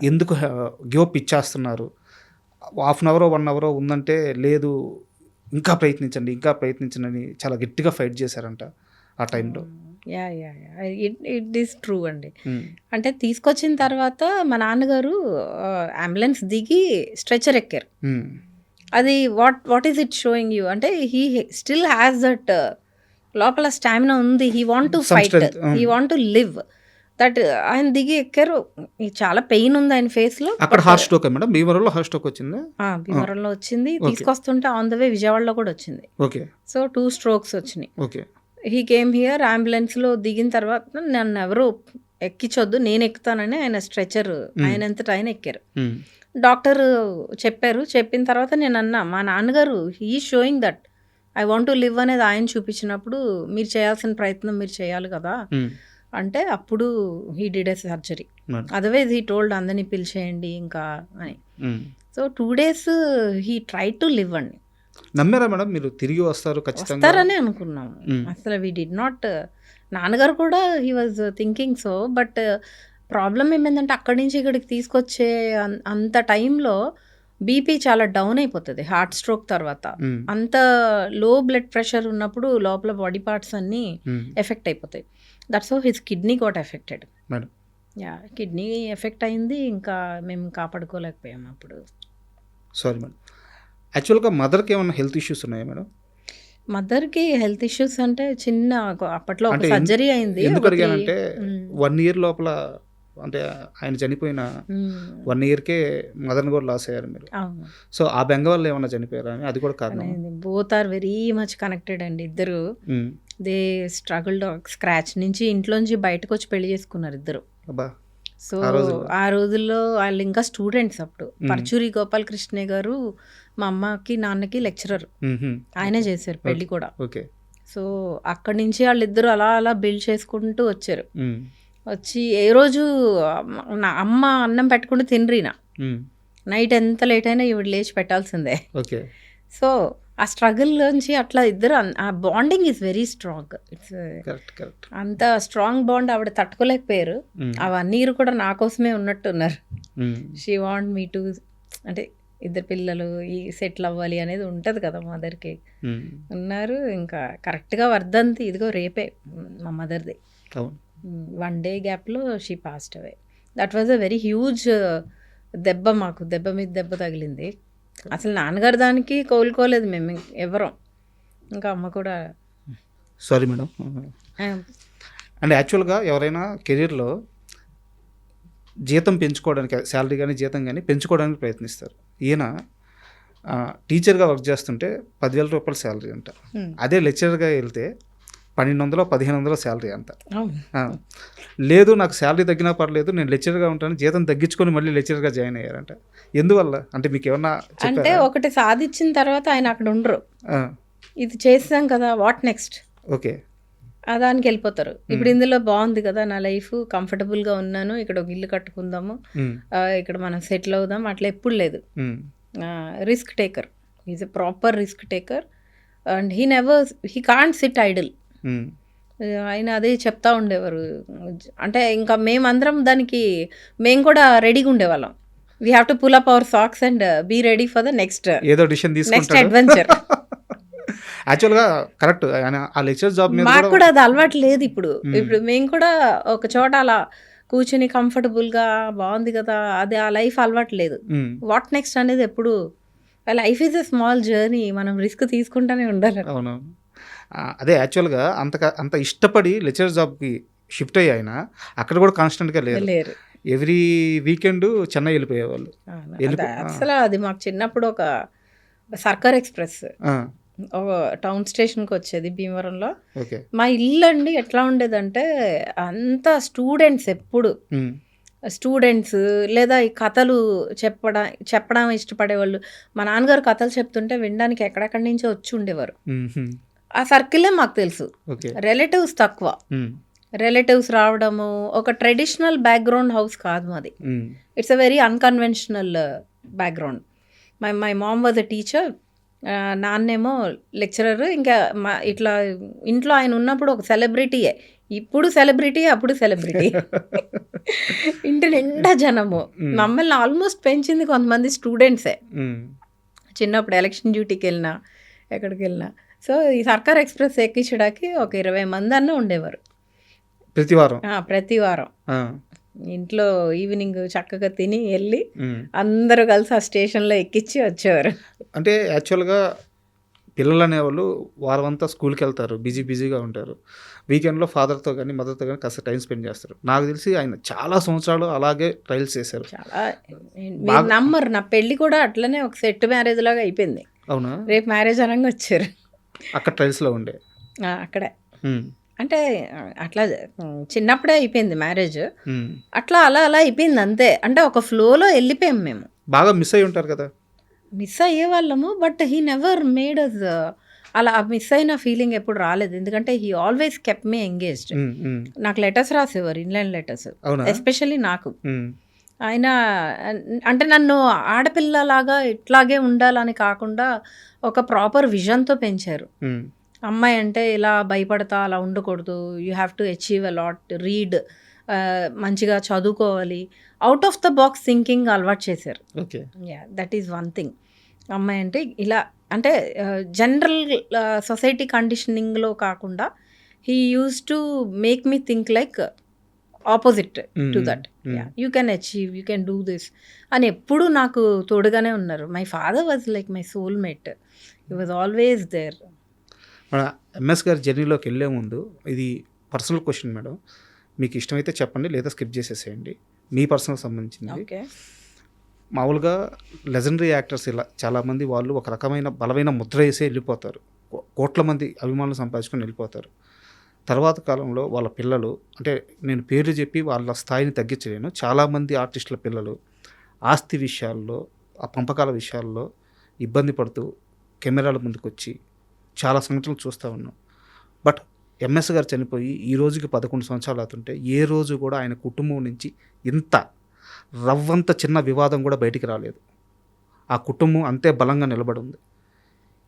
ఎందుకు గివప్ ఇచ్చేస్తున్నారు, హాఫ్ అన్ అవరో 1 అవరో ఉందంటే లేదు ఇంకా ప్రయత్నించండి అని చాలా గట్టిగా ఫైట్ చేశారంట ఆ టైంలో. ఇట్ ఈస్ ట్రూ అండి. అంటే తీసుకొచ్చిన తర్వాత మా నాన్నగారు అంబులెన్స్ దిగి స్ట్రెచర్ ఎక్కారు. అది what is it showing you అంటే హీ స్టిల్ హ్యాస్ దట్ లోపల స్టామినా ఉంది. He want to fight, he want to live. That ఆయన దిగి ఎక్కారు. చాలా పెయిన్ ఉంది ఆయన ఫేస్ లో. అక్కడ హార్ట్ స్ట్రోక్ మేడం, భీమవరంలో హార్ట్ స్ట్రోక్ వచ్చింది. భీమవరంలో వచ్చింది. తీసుకొస్తుంటే ఆన్ ద వే విజయవాడలో కూడా వచ్చింది. ఓకే. సో 2 strokes వచ్చినాయి. ఓకే. He came here. అంబులెన్స్లో దిగిన తర్వాత నన్ను ఎవరు ఎక్కించొద్దు, నేను ఎక్కుతానని ఆయన స్ట్రెచర్ ఆయన అంతటా ఆయన ఎక్కారు. డాక్టర్ చెప్పారు. చెప్పిన తర్వాత నేను అన్నా, మా నాన్నగారు he showing that I want to live అనేది ఆయన చూపించినప్పుడు మీరు చేయాల్సిన ప్రయత్నం మీరు చేయాలి కదా అంటే అప్పుడు he did a surgery. Otherwise he told అందరినీ పిలిచేయండి ఇంకా అని. So 2 days he try to live అండి. నమ్మారా మేడం మీరు తిరిగి వస్తారని అనుకున్నాము. అసలు వీ డిడ్ నాట్. నాన్నగారు కూడా he was thinking so. But problem ఏమైందంటే అక్కడి నుంచి ఇక్కడికి తీసుకొచ్చే అంత టైంలో బీపీ చాలా డౌన్ అయిపోతుంది హార్ట్ స్ట్రోక్ తర్వాత. అంత లో బ్లడ్ ప్రెషర్ ఉన్నప్పుడు లోపల బాడీ పార్ట్స్ అన్నీ ఎఫెక్ట్ అయిపోతాయి. That's how his kidney got affected. Kidney effect అయింది. ఇంకా మేము కాపాడుకోలేకపోయాము అప్పుడు. Sorry madam. యాక్చువల్గా మదర్కి ఏమైనా హెల్త్ ఇష్యూస్ ఉన్నాయా మేడం? మదర్కి హెల్త్ ఇష్యూస్ అంటే చిన్న అప్పట్లో ఒక సర్జరీ అయింది. ఎందుకు అడిగానంటే 1 year లోపల అంటే ఆయన చనిపోయిన 1 yearకే మదర్ని కూడా లాస్ అయ్యారు మీరు. సో ఆ బెంగ వల్ల ఏమన్నా చనిపోయారా అని, అది కూడా కారణం. Both are very much connected అండి ఇద్దరు. దే స్ట్రగుల్డ్ స్క్రాచ్ నుంచి ఇంట్లోంచి బయటకు వచ్చి పెళ్లి చేసుకున్నారు ఇద్దరు. సో ఆ రోజుల్లో వాళ్ళు ఇంకా స్టూడెంట్స్ అప్పుడు. పర్చూరి గోపాలకృష్ణ గారు మా అమ్మకి నాన్నకి లెక్చరర్, ఆయనే చేశారు పెళ్లి కూడా. సో అక్కడి నుంచి వాళ్ళిద్దరు అలా అలా బిల్డ్ చేసుకుంటూ వచ్చారు. వచ్చి ఏ రోజు నా అమ్మ అన్నం పెట్టుకుంటూ తినరీనా, నైట్ ఎంత లేట్ అయినా ఇవి లేచి పెట్టాల్సిందే. సో ఆ స్ట్రగుల్ నుంచి అట్లా ఇద్దరు ఆ bonding is very strong. It's అంత స్ట్రాంగ్ బాండ్ ఆవిడ తట్టుకోలేకపోయారు. అవన్నీ కూడా నా కోసమే ఉన్నట్టున్నారు. షీ వాంట్ మీ టు అంటే ఇద్దరు పిల్లలు ఈ సెటిల్ అవ్వాలి అనేది ఉంటుంది కదా మదర్కి. ఉన్నారు. ఇంకా కరెక్ట్గా వర్ధంతి ఇదిగో రేపే మా మదర్ది. 1 day గ్యాప్లో she passed away. That was a very huge దెబ్బ. మాకు దెబ్బ మీద దెబ్బ తగిలింది. అసలు నాన్నగారు దానికి కోలుకోలేదు మేము ఎవరం. ఇంకా అమ్మ కూడా. Sorry madam. అండ్ యాక్చువల్గా ఎవరైనా కెరీర్లో జీతం పెంచుకోవడానికి, శాలరీ కానీ జీతం కానీ పెంచుకోవడానికి ప్రయత్నిస్తారు. ఈయన టీచర్గా వర్క్ చేస్తుంటే 10,000 రూపాయల శాలరీ అంట. అదే లెక్చరర్గా వెళ్తే 1,200-1,500 శాలరీ అంట. లేదు నాకు శాలరీ తగ్గినా పర్లేదు, నేను లెక్చరర్గా ఉంటాను, జీతం తగ్గించుకొని మళ్ళీ లెక్చరర్గా జాయిన్ అయ్యారంట. ఎందువల్ల అంటే మీకు ఏమన్నా అంటే ఒకటి సాధించిన తర్వాత ఆయన అక్కడ ఉండరు. ఇది చేసాం కదా, వాట్ నెక్స్ట్, ఓకే దానికి వెళ్ళిపోతారు. ఇప్పుడు ఇందులో బాగుంది కదా నా లైఫ్, కంఫర్టబుల్గా ఉన్నాను, ఇక్కడ ఒక ఇల్లు కట్టుకుందాము, ఇక్కడ మనం సెటిల్ అవుదాం, అట్లా ఎప్పుడు లేదు. Risk taker, is a proper risk taker and he can't sit idle. ఆయన అదే చెప్తా ఉండేవారు. అంటే ఇంకా మేమందరం దానికి మేము కూడా రెడీగా ఉండేవాళ్ళం. We have to pull up our socks and be ready for the next adventure. యాక్చువల్గా కరెక్ట్. ఆ లెక్చర్ జాబ్ మాకు కూడా అది అలవాటు లేదు. ఇప్పుడు మేము కూడా ఒక చోట అలా కూర్చుని కంఫర్టబుల్గా బాగుంది కదా, అది ఆ లైఫ్ అలవాటు లేదు. వాట్ నెక్స్ట్ అనేది ఎప్పుడు, life is a small journey, మనం రిస్క్ తీసుకుంటూనే ఉండాలి. అవునవును. అదే యాక్చువల్గా అంత ఇష్టపడి లెక్చర్ జాబ్కి షిఫ్ట్ అయ్యి ఆయన అక్కడ కూడా కాన్స్టెంట్గా లేరు. ఎవ్రీ వీకెండ్ చెన్నై వెళ్ళిపోయేవాళ్ళు. అసలు అది మాకు చిన్నప్పుడు ఒక సర్కార్ ఎక్స్ప్రెస్ ఆ, టౌన్ స్టేషన్కి వచ్చేది భీమవరంలో. ఓకే. మా ఇల్లు అండి ఎట్లా ఉండేదంటే అంతా స్టూడెంట్స్, ఎప్పుడు ఉమ్, స్టూడెంట్స్ లేదా ఈ కథలు చెప్పడం ఇష్టపడేవాళ్ళు. మా నాన్నగారు కథలు చెప్తుంటే వినడానికి ఎక్కడెక్కడి నుంచో వచ్చి ఉండేవారు. ఉమ్హు, ఆ సర్కిలే మాకు తెలుసు. ఓకే. రిలేటివ్స్ తక్కువ. ఉమ్, రిలేటివ్స్ రావడము, ఒక ట్రెడిషనల్ బ్యాక్గ్రౌండ్ హౌస్ కాదు మాది. Um, it's a very unconventional background. My mom was a teacher, నాన్నేమో లెక్చరర్. ఇంకా ఇట్లా ఇంట్లో ఆయన ఉన్నప్పుడు ఒక సెలబ్రిటీయే. ఇప్పుడు సెలబ్రిటీ, అప్పుడు సెలబ్రిటీ. ఇంటి నిండా జనము. మమ్మల్ని ఆల్మోస్ట్ పెంచింది కొంతమంది స్టూడెంట్సే. ఉమ్, చిన్నప్పుడు ఎలక్షన్ డ్యూటీకి వెళ్ళినా, ఎక్కడికి వెళ్ళినా. సో ఈ సర్కార్ ఎక్స్ప్రెస్ ఎక్కించడానికి ఒక 20 మంది అన్న ఉండేవారు ప్రతి వారం. ప్రతి వారం. ఆ, ఇంట్లో ఈవినింగ్ చక్కగా తిని వెళ్ళి ఉమ్. అందరూ కలిసి ఆ స్టేషన్లో ఎక్కించి వచ్చేవారు. అంటే యాక్చువల్గా పిల్లలు అనేవాళ్ళు వారం అంతా స్కూల్కి వెళ్తారు, బిజీగా ఉంటారు. వీకెండ్లో ఫాదర్తో కానీ మదర్తో కానీ కాస్త టైం స్పెండ్ చేస్తారు. నాకు తెలిసి ఆయన చాలా సంవత్సరాలు అలాగే ట్రయల్స్ చేశారు. చాలా మీరు నమ్మరు, నా పెళ్ళి కూడా అట్లనే ఒక సెట్ మ్యారేజ్ లాగా అయిపోయింది. అవునా? రేపు మ్యారేజ్ అనగా వచ్చారు. అక్కడ ట్రయల్స్లో ఉండే. అక్కడే ఉమ్, అంటే అట్లా చిన్నప్పుడే అయిపోయింది మ్యారేజ్. ఉమ్. అట్లా అలా అయిపోయింది అంతే. అంటే ఒక ఫ్లోలో వెళ్ళిపోయాం మేము. బాగా మిస్ అయి ఉంటారు కదా? మిస్ అయ్యేవాళ్ళము, but he never made us అలా మిస్ అయిన ఫీలింగ్ ఎప్పుడు రాలేదు. ఎందుకంటే he always kept me engaged. Um, um. నాకు లెటర్స్ రాసేవారు, ఇన్లైన్ లెటర్స్. అవునా? ఎస్పెషల్లీ నాకు. ఉమ్, ఆయన అంటే నన్ను ఆడపిల్లలాగా ఇట్లాగే ఉండాలని కాకుండా ఒక ప్రాపర్ విజన్తో పెంచారు. ఉమ్, అమ్మాయి అంటే ఇలా భయపడతా అలా ఉండకూడదు, you have to achieve a lot, read, మంచిగా చదువుకోవాలి, out of the box thinking అలవాటు చేశారు. Okay. That is one thing. అమ్మాయి అంటే ఇలా అంటే జనరల్ సొసైటీ కండిషనింగ్లో కాకుండా he use to make me think like opposite to that. You can achieve, you can do this అని ఎప్పుడు నాకు తోడుగానే ఉన్నారు. My father was like my soulmate. He was always there. మన ఎంఎస్ గారి జర్నీలోకి వెళ్ళే ముందు ఇది పర్సనల్ క్వశ్చన్ మేడం, మీకు ఇష్టమైతే చెప్పండి, లేదా స్కిప్ చేసేసేయండి. మీ పర్సనల్ సంబంధించింది. ఓకే. మామూలుగా లెజెండరీ యాక్టర్స్ ఇలా చాలామంది వాళ్ళు ఒక రకమైన బలమైన ముద్ర వేసే వెళ్ళిపోతారు, కోట్ల మంది అభిమానులు సంపాదించుకొని వెళ్ళిపోతారు. తర్వాత కాలంలో వాళ్ళ పిల్లలు, అంటే నేను పేర్లు చెప్పి వాళ్ళ స్థాయిని తగ్గించలేను, చాలామంది ఆర్టిస్టుల పిల్లలు ఆస్తి విషయాల్లో, ఆ పంపకాల విషయాల్లో ఇబ్బంది పడుతూ కెమెరాల ముందుకు వచ్చి చాలా సంఘటనలు చూస్తూ ఉన్నాం. బట్ ఎంఎస్ గారు చనిపోయి ఈ రోజుకి 11 సంవత్సరాలు అవుతుంటే ఏ రోజు కూడా ఆయన కుటుంబం నుంచి ఇంత రవ్వంత చిన్న వివాదం కూడా బయటికి రాలేదు. ఆ కుటుంబం అంతే బలంగా నిలబడి ఉంది.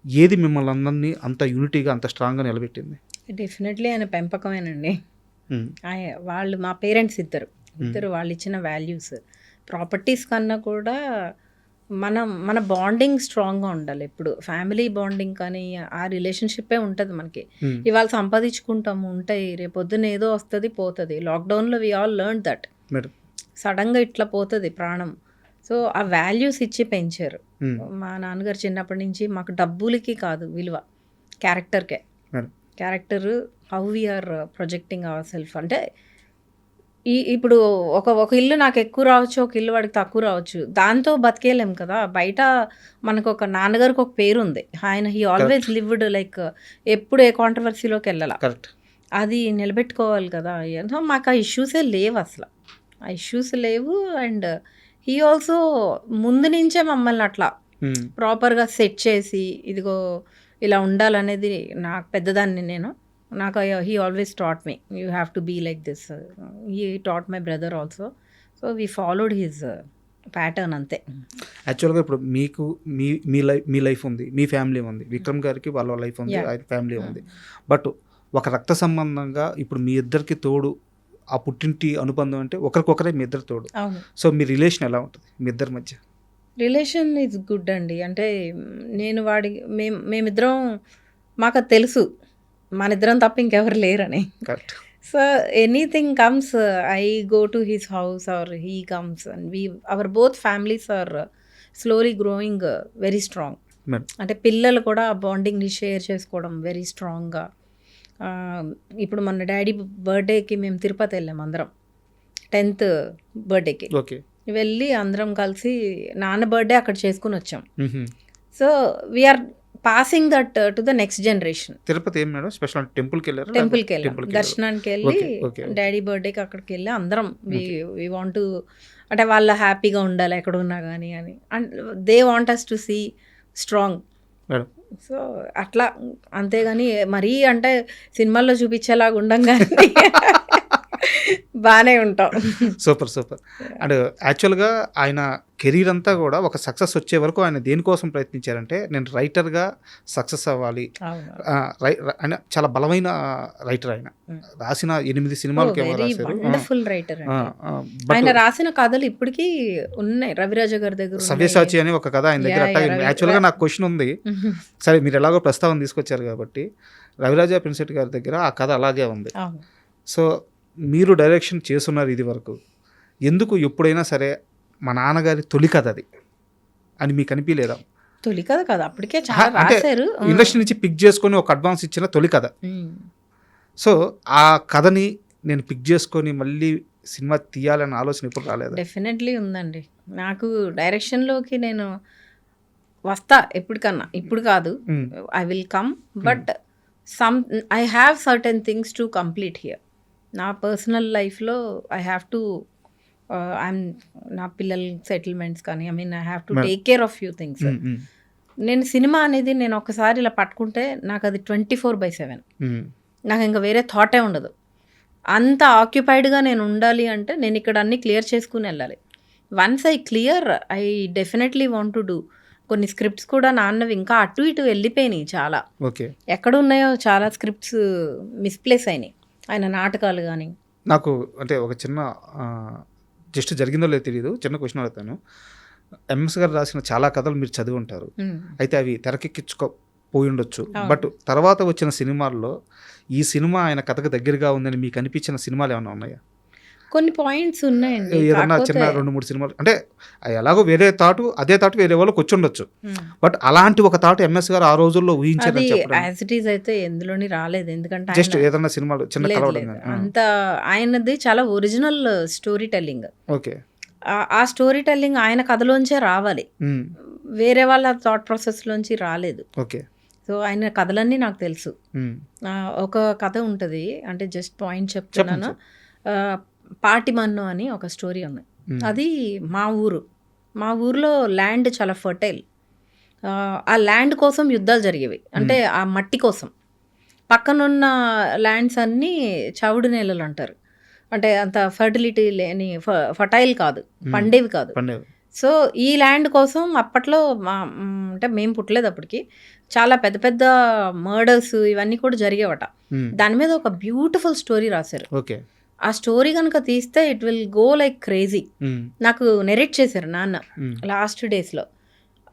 ఏది మిమ్మల్ని అందరినీ అంత యూనిటీగా అంత స్ట్రాంగ్గా నిలబెట్టింది? డెఫినెట్లీ ఆయన పెంపకమేనండి. వాళ్ళు మా పేరెంట్స్ ఇద్దరు వాళ్ళు ఇచ్చిన వాల్యూస్, ప్రాపర్టీస్ కన్నా కూడా మన బాండింగ్ స్ట్రాంగ్గా ఉండాలి. ఎప్పుడు ఫ్యామిలీ బాండింగ్ కానీ ఆ రిలేషన్షిప్పే ఉంటుంది మనకి. ఇవాళ సంపాదించుకుంటాము, ఉంటాయి, రేపొద్దున ఏదో వస్తుంది పోతుంది. లాక్డౌన్లో వి ఆల్ లెర్న్ దట్. సడన్గా ఇట్లా పోతుంది ప్రాణం. సో ఆ వాల్యూస్ ఇచ్చి పెంచారు. మా నాన్నగారు చిన్నప్పటి నుంచి మాకు డబ్బులకి కాదు విలువ, క్యారెక్టర్కే. Character, how we are projecting our self. అంటే ఇప్పుడు ఒక ఇల్లు నాకు ఎక్కువ రావచ్చు, ఒక ఇల్లు వాడికి తక్కువ రావచ్చు, దాంతో బతికేయలేం కదా. బయట మనకు ఒక నాన్నగారికి ఒక పేరు ఉంది, ఆయన హీ ఆల్వేస్ లివ్డ్ లైక్ ఎప్పుడు ఏ కాంట్రవర్సీలోకి వెళ్ళాల, అది నిలబెట్టుకోవాలి కదా. మాకు ఆ ఇష్యూసే లేవు అసలు, ఆ ఇష్యూస్ లేవు. అండ్ హీ ఆల్సో ముందు నుంచే మమ్మల్ని అట్లా ప్రాపర్గా సెట్ చేసి, ఇదిగో ఇలా ఉండాలనేది, నాకు పెద్దదాన్ని నేను, నాకు he always taught me you have to be like this. He taught my brother also. So we followed his pattern అంతే. యాక్చువల్గా ఇప్పుడు మీకు మీ లైఫ్ ఉంది, మీ ఫ్యామిలీ ఉంది, విక్రమ్ గారికి వాళ్ళ లైఫ్ ఉంది, ఆయన ఫ్యామిలీ ఉంది. బట్ ఒక రక్త సంబంధంగా ఇప్పుడు మీ ఇద్దరికి తోడు ఆ పుట్టింటి అనుబంధం అంటే ఒకరికొకరే మీ ఇద్దరు తోడు. సో మీ రిలేషన్ ఎలా ఉంటుంది మీ ఇద్దరి మధ్య? రిలేషన్ ఈజ్ గుడ్ అండి. అంటే నేను మేమిద్దరం, మాకు అది తెలుసు మన ఇద్దరం తప్ప ఇంకెవరు లేరని. Correct. So anything comes, I go to his house or he comes and our both families are slowly growing very strong. అంటే పిల్లలు కూడా బాండింగ్ని షేర్ చేసుకోవడం వెరీ స్ట్రాంగ్గా. ఇప్పుడు మన డాడీ బర్త్డేకి మేము తిరుపతి వెళ్ళాం అందరం, 10th బర్త్డేకి. ఓకే. వెళ్ళి అందరం కలిసి నాన్న బర్త్డే అక్కడ చేసుకుని వచ్చాం. So we're passing that to the next generation. Tirupati ఏం మేడం స్పెషల్ టెంపుల్కి వెళ్ళారు? టెంపుల్కి వెళ్ళాం, దర్శనానికి వెళ్ళి Okay, okay. డాడీ బర్త్డేకి అక్కడికి వెళ్ళి అందరం వి వాంట్ టు, అంటే వాళ్ళు హ్యాపీగా ఉండాలి ఎక్కడ ఉన్నా కానీ అని, and they want us to see strong. Madam so అట్లా, అంతేగాని మరీ అంటే సినిమాల్లో చూపించేలాగా ఉండం కానీ బాగానే ఉంటాం. Super super. అండ్ యాక్చువల్గా ఆయన కెరీర్ అంతా కూడా ఒక సక్సెస్ వచ్చే వరకు ఆయన దేనికోసం ప్రయత్నించారంటే, నేను రైటర్గా సక్సెస్ అవ్వాలి. అవును, ఆయన చాలా బలమైన రైటర్. ఆయన రాసిన 8 సినిమాలకి ఏమో వెరీ రాశారు. Wonderful writer. బట్ ఆయన రాసిన కథలు ఇప్పటికీ ఉన్నాయి, రవిరాజ గారి దగ్గర ఉన్నాయి. సవ్యసాచి అని ఒక కథ ఆయన దగ్గర. Yeah, yeah, యాక్చువల్గా నాకు క్వశ్చన్ ఉంది. సరే మీరు ఎలాగో ప్రస్తావన తీసుకొచ్చారు కాబట్టి, రవిరాజ ప్రిన్సెట్ గారి దగ్గర ఆ కథ అలాగే ఉంది. అవును. సో మీరు డైరెక్షన్ చేస్తున్నారు ఇది వరకు, ఎందుకు ఎప్పుడైనా సరే మా నాన్నగారి తొలి కథ అది అని మీకు అనిపించలేదా? తొలి కథ కదా, అప్పటికే చాలా అంటే రాశారు. ఇండస్ట్రీ నుంచి పిక్ చేసుకొని ఒక అడ్వాన్స్ ఇచ్చిన తొలి కథ. సో ఆ కథని నేను పిక్ చేసుకొని మళ్ళీ సినిమా తీయాలన్న ఆలోచన ఇప్పుడు రాలేదు? డెఫినెట్లీ ఉందండి. నాకు డైరెక్షన్లోకి నేను వస్తా ఎప్పటికన్నా, ఇప్పుడు కాదు, I will come, but I have certain things to complete here. నా పర్సనల్ లైఫ్లో ఐ హ్యావ్ టు, నా పిల్లల సెటిల్మెంట్స్ కానీ, I mean I have to take care of few things. నేను సినిమా అనేది నేను ఒకసారి ఇలా పట్టుకుంటే నాకు అది 24/7, నాకు ఇంకా వేరే థాటే ఉండదు. అంత ఆక్యుపైడ్గా నేను ఉండాలి అంటే నేను ఇక్కడ అన్నీ క్లియర్ చేసుకుని వెళ్ళాలి. Once I clear, I definitely want to do. కొన్ని స్క్రిప్ట్స్ కూడా నాన్నవి ఇంకా అటు ఇటు వెళ్ళిపోయినాయి చాలా. ఓకే. ఎక్కడ ఉన్నాయో చాలా స్క్రిప్ట్స్ మిస్ప్లేస్ అయినాయి, ఆయన నాటకాలు కానీ. నాకు అంటే ఒక చిన్న జస్ట్ జరిగిందో లేదో తెలియదు, చిన్న క్వశ్చన్ అడుగుతాను. ఎంఎస్ గారు రాసిన చాలా కథలు మీరు చదివి ఉంటారు, అయితే అవి తెరకెక్కించుకోపోయి ఉండొచ్చు. బట్ తర్వాత వచ్చిన సినిమాల్లో ఈ సినిమా ఆయన కథకు దగ్గరగా ఉందని మీకు అనిపించిన సినిమాలు ఏమైనా ఉన్నాయా? కొన్ని పాయింట్స్ ఉన్నాయండి. ఏదన్నా చిన్న 2-3 సినిమాలు, అంటే ఎలాగో వేరే థాటు, అదే థాటు వేరే వాళ్ళకి వచ్చి ఉండొచ్చు, బట్ అలాంటి ఒక థాట్ ఎంఎస్ గారు ఆ రోజుల్లో ఊహించారని చెప్పడం? యాజ్ ఇట్ ఈజ్ అయితే ఎందులోని రాలేదు, ఎందుకంటే జస్ట్ ఏదన్నా సినిమాలు చిన్న కలవడం అంత ఆయనది చాలా ఒరిజినల్ స్టోరీ టెల్లింగ్. ఓకే. ఆ స్టోరీ టెల్లింగ్ ఆయన కథలోంచే రావాలి, వేరే వాళ్ళ థాట్ ప్రాసెస్లోంచి రాలేదు. ఓకే. సో ఆయన కథలన్నీ నాకు తెలుసు. ఒక కథ ఉంటుంది, అంటే జస్ట్ పాయింట్ చెప్తున్నాను. పాటిమన్ను అని ఒక స్టోరీ ఉంది. అది మా ఊర్లో ల్యాండ్ చాలా ఫర్టైల్. ఆ ల్యాండ్ కోసం యుద్ధాలు జరిగేవి, అంటే ఆ మట్టి కోసం. పక్కనున్న ల్యాండ్స్ అన్నీ చవుడు నేలలు అంటారు, అంటే అంత ఫర్టిలిటీ లేని, ఫర్టైల్ కాదు, పండేవి కాదు. సో ఈ ల్యాండ్ కోసం అప్పట్లో అంటే మేము పుట్టలేదు అప్పటికి, చాలా పెద్ద పెద్ద మర్డర్స్ ఇవన్నీ కూడా జరిగేవట. దాని మీద ఒక బ్యూటిఫుల్ స్టోరీ రాశారు. ఓకే. ఆ స్టోరీ కనుక తీస్తే it will go like crazy. నాకు నెరేట్ చేశారు నాన్న లాస్ట్ డేస్లో.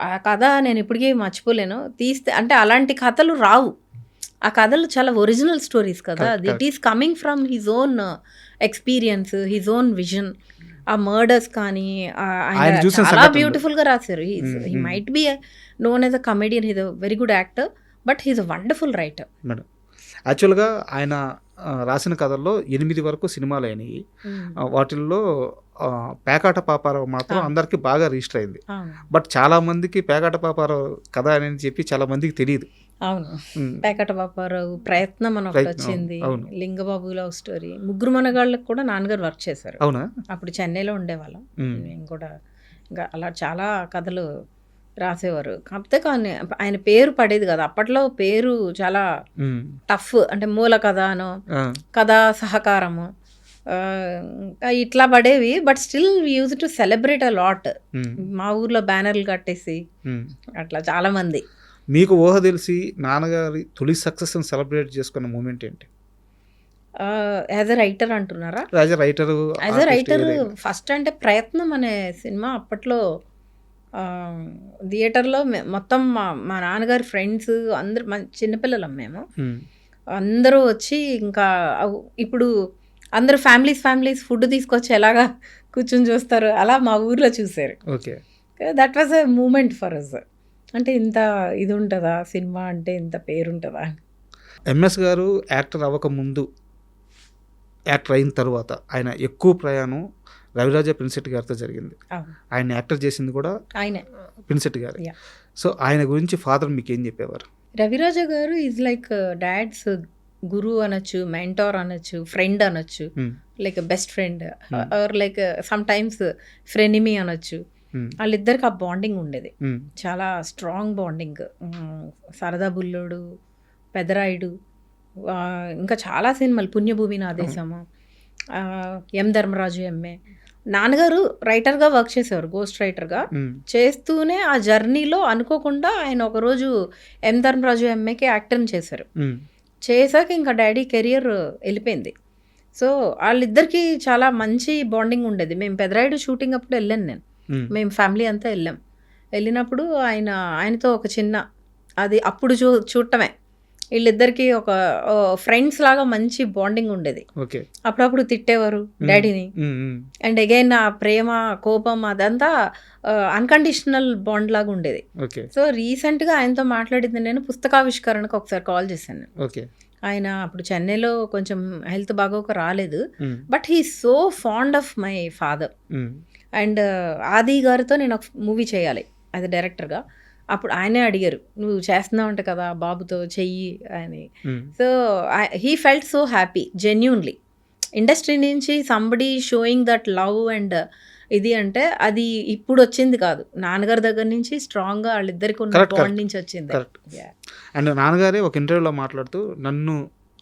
ఆ కథ నేను ఇప్పటికీ మర్చిపోలేను. తీస్తే అంటే అలాంటి కథలు రావు, ఆ కథలు చాలా ఒరిజినల్ స్టోరీస్ కదా. It is coming from his own experience, his own vision. ఆ మర్డర్స్ కానీ ఆయన చాలా బ్యూటిఫుల్గా రాశారు. He might be known as a comedian, he's a very good actor, but he's a wonderful writer. Madam యాక్చువల్గా ఆయన రాసిన కథల్లో 8 వరకు సినిమాలు అయినాయి. వాటిల్లో పేకాట పాపారావు మాత్రం అందరికీ బాగా రిజిస్టర్ అయింది. బట్ చాలా మందికి పేకాట పాపారావు కథ అని చెప్పి చాలా మందికి తెలియదు. అవును, పేకాట పాపారావు, ప్రయత్నం అని ఒకటి వచ్చింది, లింగబాబు లవ్ స్టోరీ, ముగ్గురు మనగాళ్ళకి కూడా నాన్నగారు వర్క్ చేశారు. అవునా? అప్పుడు చెన్నైలో ఉండేవాళ్ళం మేము కూడా. ఇంకా అలా చాలా కథలు రాసేవారు. కాకపోతే కానీ ఆయన పేరు పడేది కదా, అప్పట్లో పేరు చాలా టఫ్, అంటే మూల కథ అనో, కథా సహకారము, ఇట్లా పడేవి. But still we use to celebrate a lot. మా ఊర్లో బ్యానర్లు కట్టేసి అట్లా చాలా మంది. మీకు ఊహ తెలిసి నాన్నగారి తొలి సక్సెస్ సెలబ్రేట్ చేసుకున్న మూమెంట్ ఏంటి? యాజ్ ఎ రైటర్ అంటున్నారా? యాజ్ ఎ రైటర్ ఫస్ట్ అంటే ప్రయత్నం అనే సినిమా అప్పట్లో థియేటర్లో మొత్తం మా నాన్నగారి ఫ్రెండ్స్ అందరు, చిన్నపిల్లలం మేము, అందరూ వచ్చి ఇంకా ఇప్పుడు అందరూ ఫ్యామిలీస్ ఫుడ్ తీసుకొచ్చి ఎలాగా కూర్చొని చూస్తారు, అలా మా ఊర్లో చూసారు. Okay. That was a moment for us. అంటే ఇంత ఇది ఉంటుందా సినిమా అంటే, ఇంత పేరుంటుందా. ఎంఎస్ గారు యాక్టర్ అవ్వకముందు, యాక్టర్ అయిన తర్వాత ఆయన ఎక్కువ ప్రయాణం రవిరాజ పినిశెట్టి గారితో జరిగింది. ఆయన యాక్టర్ చేసింది కూడా ఆయనే, పినిశెట్టి గారు. Yeah. సో ఆయన గురించి ఫాదర్ మీకు ఏం చెప్పేవారు? రవిరాజ గారు ఈజ్ లైక్ డాడ్స్ గురు అనొచ్చు, మెంటార్ అనొచ్చు, ఫ్రెండ్ అనొచ్చు, like best friend or like some times frenemy అనొచ్చు. వాళ్ళిద్దరికి ఆ బాండింగ్ ఉండేది, చాలా స్ట్రాంగ్ బాండింగ్. సరదా బుల్లోడు, పెదరాయుడు, ఇంకా చాలా సినిమాలు, పుణ్యభూమి నా దేశము, ఎం ధర్మరాజు ఎంఏ. నాన్నగారు రైటర్గా వర్క్ చేసేవారు, గోస్ట్ రైటర్గా చేస్తూనే ఆ జర్నీలో అనుకోకుండా ఆయన ఒకరోజు ఎం ధర్మరాజు ఎంఏకి యాక్టర్ని చేశారు. చేశాక ఇంకా డాడీ కెరియర్ వెళ్ళిపోయింది. సో వాళ్ళిద్దరికి చాలా మంచి బాండింగ్ ఉండేది. మేము పెదరాయుడు షూటింగ్ అప్పుడు వెళ్ళాను నేను, మేము ఫ్యామిలీ అంతా వెళ్ళినప్పుడు ఆయనతో ఒక చిన్న అది అప్పుడు చూడటమే, వీళ్ళిద్దరికి ఒక ఫ్రెండ్స్ లాగా మంచి బాండింగ్ ఉండేది. అప్పుడప్పుడు తిట్టేవారు డాడీని. అండ్ అగైన్ ఆ ప్రేమ, కోపం అదంతా అన్కండిషనల్ బాండ్ లాగా ఉండేది. సో రీసెంట్గా ఆయనతో మాట్లాడింది నేను పుస్తకావిష్కరణకు ఒకసారి కాల్ చేశాను. ఆయన అప్పుడు చెన్నైలో కొంచెం హెల్త్ బాగోక రాలేదు, but he so fond of my father. And ఆది గారితో నేను ఒక మూవీ చేయాలి అది డైరెక్టర్గా. అప్పుడు ఆయనే అడిగారు, నువ్వు చేస్తున్నావంట కదా బాబుతో చెయ్యి అని. So he felt so happy genuinely. Industry నుంచి somebody showing that love and ఇది అంటే అది ఇప్పుడు వచ్చింది కాదు, నాన్నగారి దగ్గర నుంచి స్ట్రాంగ్గా వాళ్ళిద్దరికి ఉన్న బాండ్ నుంచి వచ్చింది. అండ్ నాన్నగారే ఒక ఇంటర్వ్యూలో మాట్లాడుతూ, నన్ను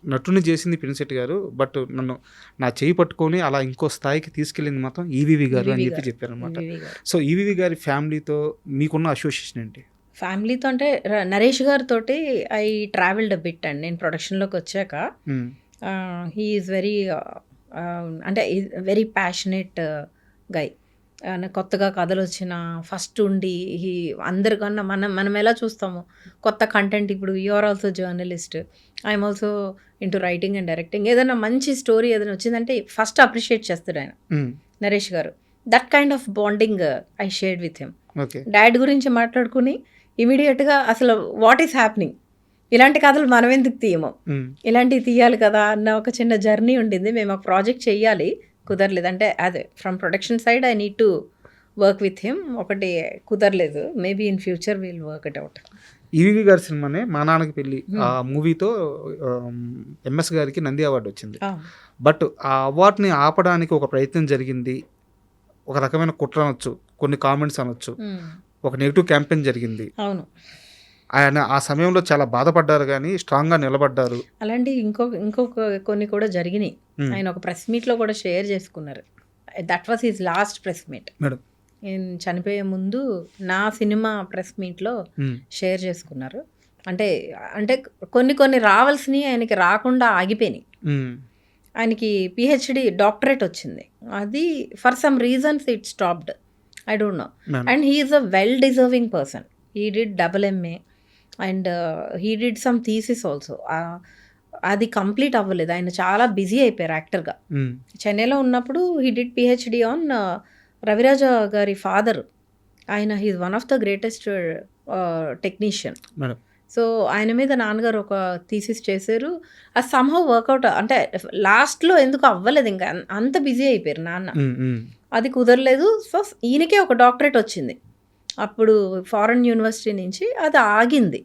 నటుని చేసింది పినిశెట్టి గారు, బట్ నన్ను నా చేయి పట్టుకొని అలా ఇంకో స్థాయికి తీసుకెళ్ళింది మాత్రం ఈవీవి గారు అని చెప్పి చెప్పారు అనమాట. సో ఈవీవి గారి ఫ్యామిలీతో మీకున్న అసోసియేషన్ ఏంటి? ఫ్యామిలీతో అంటే నరేష్ గారితో ఐ ట్రావెల్డ్ అ బిట్ అండి. నేను ప్రొడక్షన్లోకి వచ్చాక హీ ఈజ్ వెరీ అంటే వెరీ ప్యాషనేట్ గై. కొత్తగా కథలు వచ్చిన ఫస్ట్ ఉండి అందరికన్నా మనం ఎలా చూస్తాము కొత్త కంటెంట్. ఇప్పుడు you're also journalist, I'm also into writing and directing. ఏదైనా మంచి స్టోరీ ఏదైనా వచ్చిందంటే ఫస్ట్ అప్రిషియేట్ చేస్తాడు ఆయన, నరేష్ గారు. That kind of bonding I shared with him. Dad గురించి మాట్లాడుకుని ఇమీడియట్గా అసలు వాట్ ఈస్ హ్యాపెనింగ్, ఇలాంటి కథలు మనం ఎందుకు తీయము, ఇలాంటివి తీయాలి కదా అన్న ఒక చిన్న జర్నీ ఉండింది. మేము ఒక ప్రాజెక్ట్ చెయ్యాలి, కుదరలేదు. అంటే అదే from production side I need to work with him. ఒకటి కుదరలేదు, maybe in future will work it out. EVV గారి సినిమానే మా నాన్నకి పెళ్ళి, ఆ మూవీతో ఎంఎస్ గారికి నంది అవార్డు వచ్చింది. బట్ ఆ అవార్డుని ఆపడానికి ఒక ప్రయత్నం జరిగింది, ఒక రకమైన కుట్ర అనొచ్చు, కొన్ని కామెంట్స్ అనొచ్చు, ఒక నెగిటివ్ క్యాంపెయిన్ జరిగింది. అవును, ఆయన ఆ సమయంలో చాలా బాధపడ్డారు కానీ స్ట్రాంగ్గా నిలబడ్డారు. అలాంటి ఇంకొక కొన్ని కూడా జరిగినాయి. ఆయన ఒక ప్రెస్ మీట్లో కూడా షేర్ చేసుకున్నారు. That was his last press meet. Madam, నేను చనిపోయే ముందు నా సినిమా ప్రెస్ మీట్లో షేర్ చేసుకున్నారు. అంటే కొన్ని రావాల్సినవి ఆయనకి రాకుండా ఆగిపోయినాయి. ఆయనకి పిహెచ్డి డాక్టరేట్ వచ్చింది, అది for some reasons it stopped, I don't know. And he is a well deserving person. He did double MA and he did some thesis also. అది కంప్లీట్ అవ్వలేదు, ఆయన చాలా బిజీ అయిపోయారు యాక్టర్గా. చెన్నైలో ఉన్నప్పుడు he did PhD on Raviraja గారి ఫాదర్. ఆయన he's one of the greatest technician. So ఆయన మీద నాన్నగారు ఒక థీసిస్ చేశారు, అది సమ్హౌ వర్కౌట్. అంటే లాస్ట్లో ఎందుకు అవ్వలేదు, ఇంకా అంత బిజీ అయిపోయారు నాన్న, అది కుదరలేదు. సో ఈయనకే ఒక డాక్టరేట్ వచ్చింది అప్పుడు ఫారెన్ యూనివర్సిటీ నుంచి, అది ఆగింది.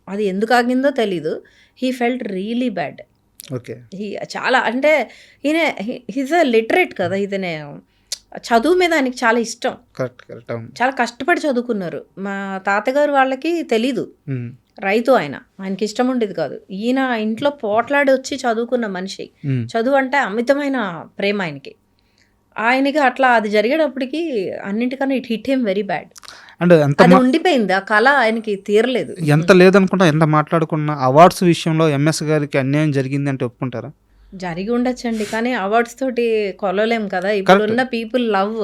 అది ఎందుకు ఆగిందో తెలీదు. He felt really bad. చాలా అంటే హీజ్ అ లిటరేట్ కదా, ఇతనే చదువు మీద ఆయనకి చాలా ఇష్టం, చాలా కష్టపడి చదువుకున్నారు. మా తాతగారు వాళ్ళకి తెలీదు, రైతు ఆయనకి ఇష్టం ఉండేది కాదు. ఈయన ఇంట్లో పోట్లాడి వచ్చి చదువుకున్న మనిషి, చదువు అంటే అమితమైన ప్రేమ ఆయనకి అట్లా అది జరిగేటప్పటికి అన్నింటికన్నా it hit him very bad. అంటే అది ఉండిపోయింది, ఆ కళ ఆయనకి తీరలేదు. ఎంత లేదనుకుంటా, ఎంత మాట్లాడుకున్న అవార్డ్స్ విషయంలో ఎంఎస్ గారికి అన్యాయం జరిగింది అంటే ఒప్పుకుంటారా? జరిగి ఉండొచ్చండి, కానీ అవార్డ్స్ తోటి కొలలేం కదా. ఇప్పుడున్న people love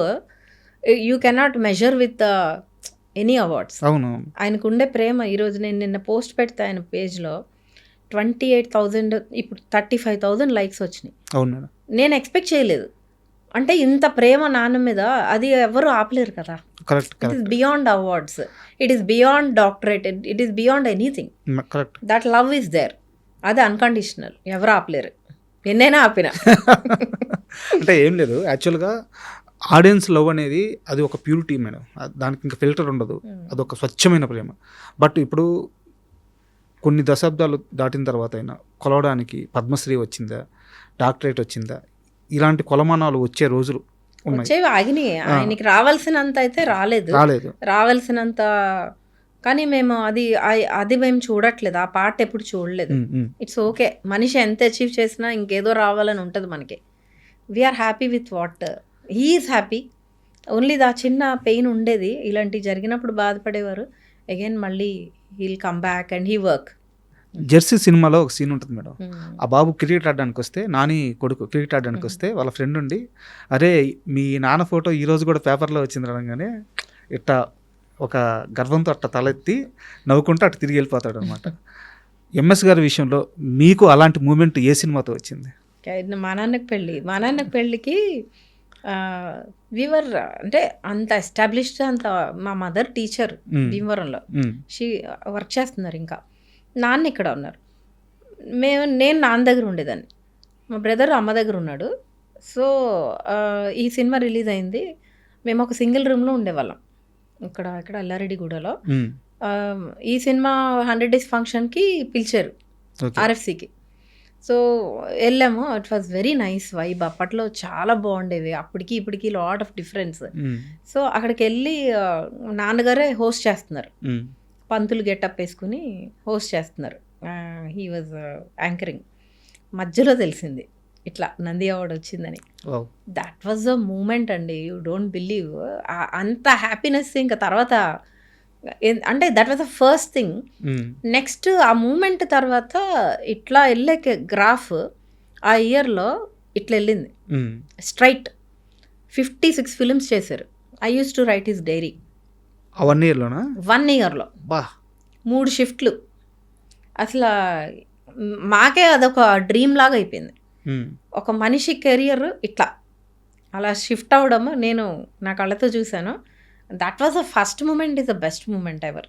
you cannot measure with any awards. అవును, ఆయనకు ఉండే ప్రేమ. ఈరోజు నేను నిన్న పోస్ట్ పెడితే ఆయన పేజ్లో 28,000, ఇప్పుడు 35,000 లైక్స్ వచ్చినాయి. అవును మేడం, నేను ఎక్స్పెక్ట్ చేయలేదు. అంటే ఇంత ప్రేమ నాన్న మీద, అది ఎవరు ఆపలేరు కదా. It is beyond awards, it is beyond doctorate, it is beyond anything. That love is there, అది అన్కండిషనల్, ఎవరు ఆపలేరు, ఎన్నైనా ఆపిన. అంటే ఏం లేదు, యాక్చువల్గా ఆడియన్స్ లవ్ అనేది అది ఒక ప్యూరిటీ మేడం, దానికి ఇంకా ఫిల్టర్ ఉండదు, అదొక స్వచ్ఛమైన ప్రేమ. బట్ ఇప్పుడు కొన్ని దశాబ్దాలు దాటిన తర్వాత అయినా కొలవడానికి పద్మశ్రీ వచ్చిందా, డాక్టరేట్ వచ్చిందా, ఇలాంటి కొలమానాలు వచ్చే రోజులు ఉన్నాయి. వచ్చేవి ఆగినాయి. ఆయనకి రావాల్సినంత అయితే రాలేదు. రావాల్సినంత, కానీ మేము అది మేము చూడట్లేదు, ఆ పార్ట్ ఎప్పుడు చూడలేదు. ఇట్స్ ఓకే, మనిషి ఎంత అచీవ్ చేసినా ఇంకేదో రావాలని ఉంటుంది మనకి. We are happy with what he is happy. Only దా చిన్న పెయిన్ ఉండేది, ఇలాంటివి జరిగినప్పుడు బాధపడేవారు. అగైన్ మళ్ళీ he'll come back and he work. Jersey సినిమాలో ఒక సీన్ ఉంటుంది మేడం, ఆ బాబు క్రికెట్ ఆడడానికి వస్తే, నాని కొడుకు క్రికెట్ ఆడడానికి వస్తే వాళ్ళ ఫ్రెండ్ ఉండి, అరే మీ నాన్న ఫోటో ఈరోజు కూడా పేపర్లో వచ్చింది అనగానే ఇట్లా ఒక గర్వంతో అట్లా తలెత్తి నవ్వుకుంటూ అటు తిరిగి వెళ్ళిపోతాడు అనమాట. ఎంఎస్ గారి విషయంలో మీకు అలాంటి మూమెంట్ ఏ సినిమాతో వచ్చింది? మా నాన్నకి పెళ్ళికి వీవర్ అంటే అంత ఎస్టాబ్లిష్డ్, అంత మా మదర్ టీచర్ భీమవరంలో, షీ వర్క్ చేస్తున్నారు. ఇంకా నాన్న ఇక్కడ ఉన్నారు. నేను నాన్న దగ్గర ఉండేదాన్ని, మా బ్రదర్ అమ్మ దగ్గర ఉన్నాడు. సో ఈ సినిమా రిలీజ్ అయింది, మేము ఒక సింగిల్ రూమ్లో ఉండేవాళ్ళం ఇక్కడ ఎల్లారెడ్డిగూడలో. ఈ సినిమా 100 days ఫంక్షన్కి పిలిచారు ఆర్ఎఫ్సికి. సో వెళ్ళాము. It was very nice vibe. అప్పట్లో చాలా బాగుండేవి, అప్పటికి ఇప్పటికి లాట్ ఆఫ్ డిఫరెన్స్. సో అక్కడికి వెళ్ళి నాన్నగారే హోస్ట్ చేస్తున్నారు, పంతులు గెటప్ వేసుకుని హోస్ట్ చేస్తున్నారు. He was anchoring. మధ్యలో తెలిసింది ఇట్లా నంది అవార్డు వచ్చిందని. దట్ వాజ్ అ మూమెంట్ అండి, యూ డోంట్ బిలీవ్. అంత హ్యాపీనెస్ ఇంకా తర్వాత అంటే that was the first thing. Next ఆ మూమెంట్ తర్వాత ఇట్లా వెళ్ళే గ్రాఫ్ ఆ ఇయర్లో ఇట్లా వెళ్ళింది స్ట్రైట్. 56 ఫిలిమ్స్ చేశారు. I use to write his diary. 1 yearలోనా? 1 yearలో 3 షిఫ్ట్లు. అసలు మాకే అదొక డ్రీమ్ లాగా అయిపోయింది. ఒక మనిషి కెరియర్ ఇట్లా అలా షిఫ్ట్ అవ్వడం నేను నా కళ్ళతో చూశాను. That was the first moment, is the best moment ever.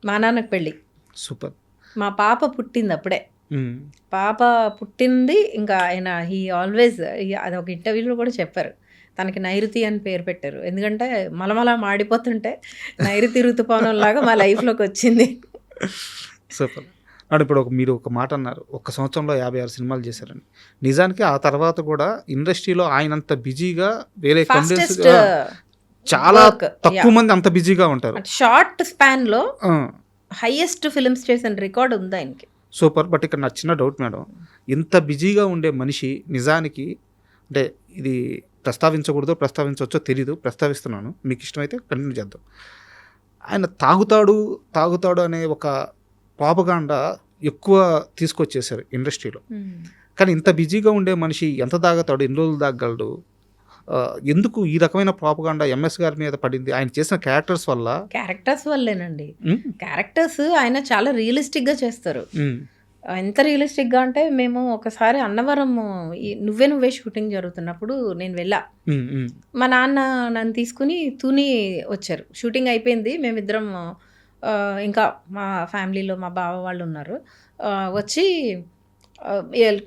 మా నాన్నకి పెళ్ళి, సూపర్. మా పాప పుట్టింది అప్పుడే. పాప పుట్టింది ఇంకా ఆయన హీ ఆల్వేస్, అది ఒక ఇంటర్వ్యూలో కూడా చెప్పారు, తనకి నైరుతి అని పేరు పెట్టారు. ఎందుకంటే మలమల మాడిపోతుంటే నైరుతి ఋతుపవనంలాగా మా లైఫ్లోకి వచ్చింది. సూపర్. ఇప్పుడు మీరు ఒక మాట అన్నారు, 1 సంవత్సరంలో 56 సినిమాలు చేశారని. నిజానికి ఆ తర్వాత కూడా ఇండస్ట్రీలో ఆయనంత బిజీగా వేరే చాలా తక్కువ మంది అంత బిజీగా ఉంటారు. షార్ట్ స్పాన్ లో హైయెస్ట్ ఫిల్మ్స్ చేసిన రికార్డ్ ఉంది ఆయనకి. సూపర్. బట్ ఇక్కడ నా చిన్న డౌట్ మేడం, ఇంత బిజీగా ఉండే మనిషి నిజానికి, అంటే ఇది ప్రస్తావించకూడదో ప్రస్తావించవచ్చో తెలీదు, ప్రస్తావిస్తున్నాను, మీకు ఇష్టమైతే కంటిన్యూ చేద్దాం. ఆయన తాగుతాడు అనే ఒక ప్రాపగాండా ఎక్కువ తీసుకొచ్చేసారు ఇండస్ట్రీలో. కానీ ఇంత బిజీగా ఉండే మనిషి ఎంత తాగుతాడు, ఎన్ని రోజులు తాగలడు? ఎందుకు ఈ రకమైన ప్రాపగాండా ఎంఎస్ గారి మీద పడింది? ఆయన చేసిన క్యారెక్టర్స్ వల్లేనండి. క్యారెక్టర్స్ ఆయన చాలా రియలిస్టిక్గా చేస్తారు. ఎంత రియలిస్టిక్గా అంటే, మేము ఒకసారి అన్నవరం నువ్వే షూటింగ్ జరుగుతున్నప్పుడు నేను వెళ్ళా. మా నాన్న నన్ను తీసుకుని తుని వచ్చారు. షూటింగ్ అయిపోయింది, మేమిద్దరం ఇంకా మా ఫ్యామిలీలో మా బావ వాళ్ళు ఉన్నారు. వచ్చి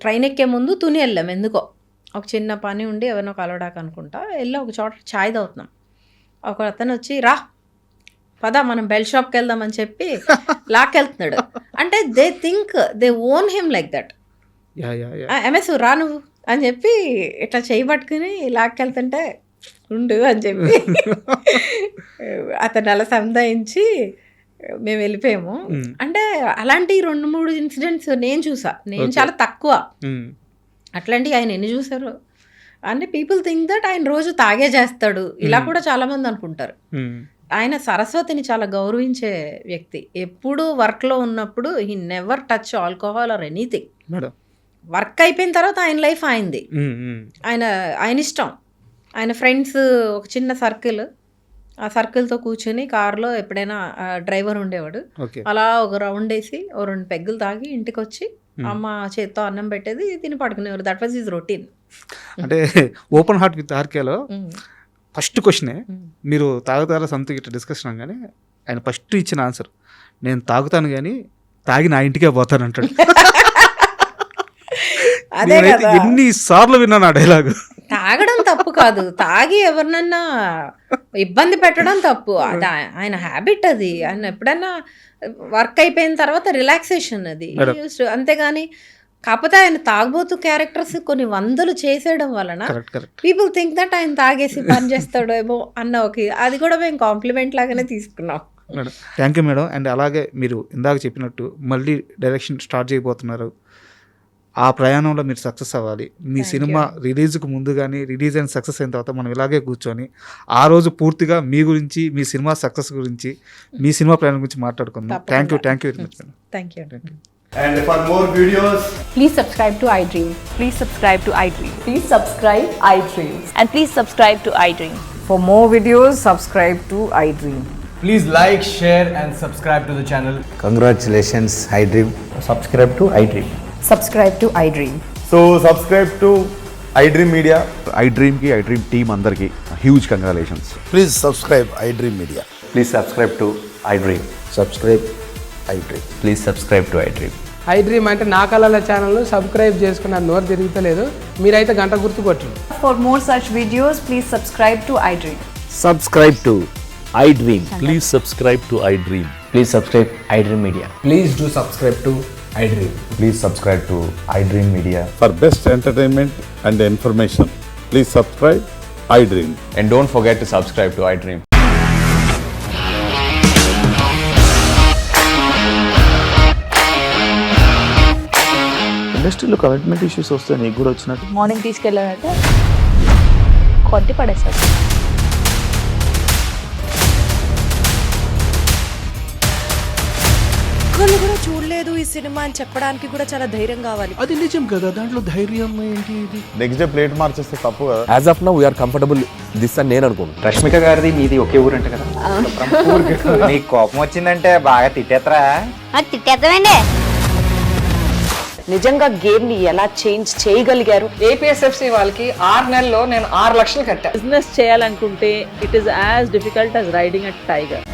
ట్రైన్ ఎక్కే ముందు తుని వెళ్ళాం. ఎందుకో ఒక చిన్న పని ఉండి ఎవరినో కలవడానికి అనుకుంటా వెళ్ళి ఒక చోట ఛాయ్ తాగుతున్నాం. ఒక అతను వచ్చి, రా పదా మనం బెల్ షాప్కి వెళ్దామని చెప్పి లాక్కెళ్తున్నాడు. అంటే they think they own him like that. MS రా నువ్వు అని చెప్పి ఇట్లా చేయి పట్టుకుని లాక్కెళ్తుంటే ఉండు అని చెప్పి అతను అలా సంధాయించి మేము వెళ్ళిపోయాము. అంటే అలాంటి 2-3 ఇన్సిడెంట్స్ నేను చూసా. నేను చాలా తక్కువ అట్లాంటివి, ఆయన ఎన్ని చూసారు. అంటే పీపుల్ థింక్ దట్ ఆయన రోజు తాగే చేస్తాడు, ఇలా కూడా చాలా మంది అనుకుంటారు. ఆయన సరస్వతిని చాలా గౌరవించే వ్యక్తి. ఎప్పుడు వర్క్లో ఉన్నప్పుడు he never touch alcohol or anything. Work అయిపోయిన తర్వాత ఆయన లైఫ్ ఆయనది, ఆయన ఇష్టం. ఆయన ఫ్రెండ్స్ ఒక చిన్న సర్కిల్, ఆ సర్కిల్తో కూర్చొని కార్లో ఎప్పుడైనా డ్రైవర్ ఉండేవాడు, అలా ఒక రౌండ్ వేసి 2 పెగ్గులు తాగి ఇంటికి వచ్చి అమ్మ చేత్తో అన్నం పెట్టేది, తిని పడుకునేవారు. That was his routine. అంటే ఓపెన్ హార్ట్ విత్ ఆర్కేలో ఫస్ట్ క్వశ్చనే, మీరు తాగుతారా సంతు ఇట్లా డిస్కషన్ అనగానే ఆయన ఫస్ట్ ఇచ్చిన ఆన్సర్, నేను తాగుతాను కానీ తాగి నా ఇంటికే పోతాను అంటాడు. ఎన్నిసార్లు విన్నాను ఆ డైలాగు. తాగడం తప్పు కాదు, తాగి ఎవరినన్నా ఇబ్బంది పెట్టడం తప్పు. అది ఆయన హ్యాబిట్, అది ఆయన ఎప్పుడన్నా వర్క్ అయిపోయిన తర్వాత రిలాక్సేషన్ అది. అంతేగాని కాకపోతే ఆయన తాగబోతు క్యారెక్టర్స్ కొన్ని వందలు చేసేయడం వలన పీపుల్ థింక్ దట్ ఆయన తాగేసి పని చేస్తాడేమో అన్న అది కూడా మేము కాంప్లిమెంట్ లాగానే తీసుకున్నాం. Madam thank you madam. And అలాగే మీరు ఇందాక చెప్పినట్టు మళ్ళీ డైరెక్షన్ స్టార్ట్ చేయబోతున్నారు. ఆ ప్రయాణంలో మీరు సక్సెస్ అవ్వాలి. మీ సినిమా రిలీజ్కు ముందు కానీ రిలీజ్ అయిన సక్సెస్ అయిన తర్వాత మనం ఇలాగే కూర్చొని ఆ రోజు పూర్తిగా మీ గురించి, మీ సినిమా సక్సెస్ గురించి, మీ సినిమా ప్రయాణం గురించి మాట్లాడుకుందాం. Thank you very much madam. Thank you. And for more videos, please subscribe to iDream. Please subscribe to iDream. Please subscribe iDream. And please subscribe to iDream. For more videos, subscribe to iDream. please like, share and subscribe to the channel. Congratulations, iDream. Subscribe to iDream. Subscribe to iDream. So subscribe to iDream Media. iDream ki iDream team andarki huge congratulations. Please subscribe iDream Media. Please subscribe to iDream. Subscribe iDream. Please subscribe to iDream. iDream అంటే నా కళల channel subscribe చేసుకున్న నోరు తిరుగుతలేదు, మీరైతే గంట గుర్తు కొట్టండి. For more such videos, please subscribe to iDream. Subscribe to iDream. Please subscribe to iDream. Please subscribe iDream Media. Please do subscribe to iDream. Please subscribe to iDream Media. For best entertainment and information, please subscribe iDream. And don't forget to subscribe to iDream. ఇండస్ట్రీలో commitment issues వస్తే నీకు కూడా వచ్చినట్టు morning తీసుకెళ్ళాలంటే కొట్టి పడేస్తాడు. ఒక్కళ్ళు కూడా చూడలేదు ఈ సినిమా అని చెప్పడానికి కూడా చాలా ధైర్యం కావాలి. అది నిజం కదా, దాంట్లో ధైర్యం ఏంటి? ఇది నెక్స్ట్ డే ప్లేట్ మార్చేస్తే తప్పు కదా. As of now, we are comfortable this అని నేను అనుకుంటున్నాను. రష్మిక గారిది మీది ఒకే ఊరు అంట కదా. నీకు కోపం వచ్చిందంటే బాగా తిట్టేత్తరా? తిట్టేద్దామండి. నిజంగా గేమ్ ని ఎలా చేంజ్ చేయగలిగారు? ఏపీఎస్ఎఫ్సి వాళ్ళకి 6 నెలల్లో నేను 6 లక్షలు కట్టా. బిజినెస్ చేయాలనుకుంటే it is as difficult as riding a tiger.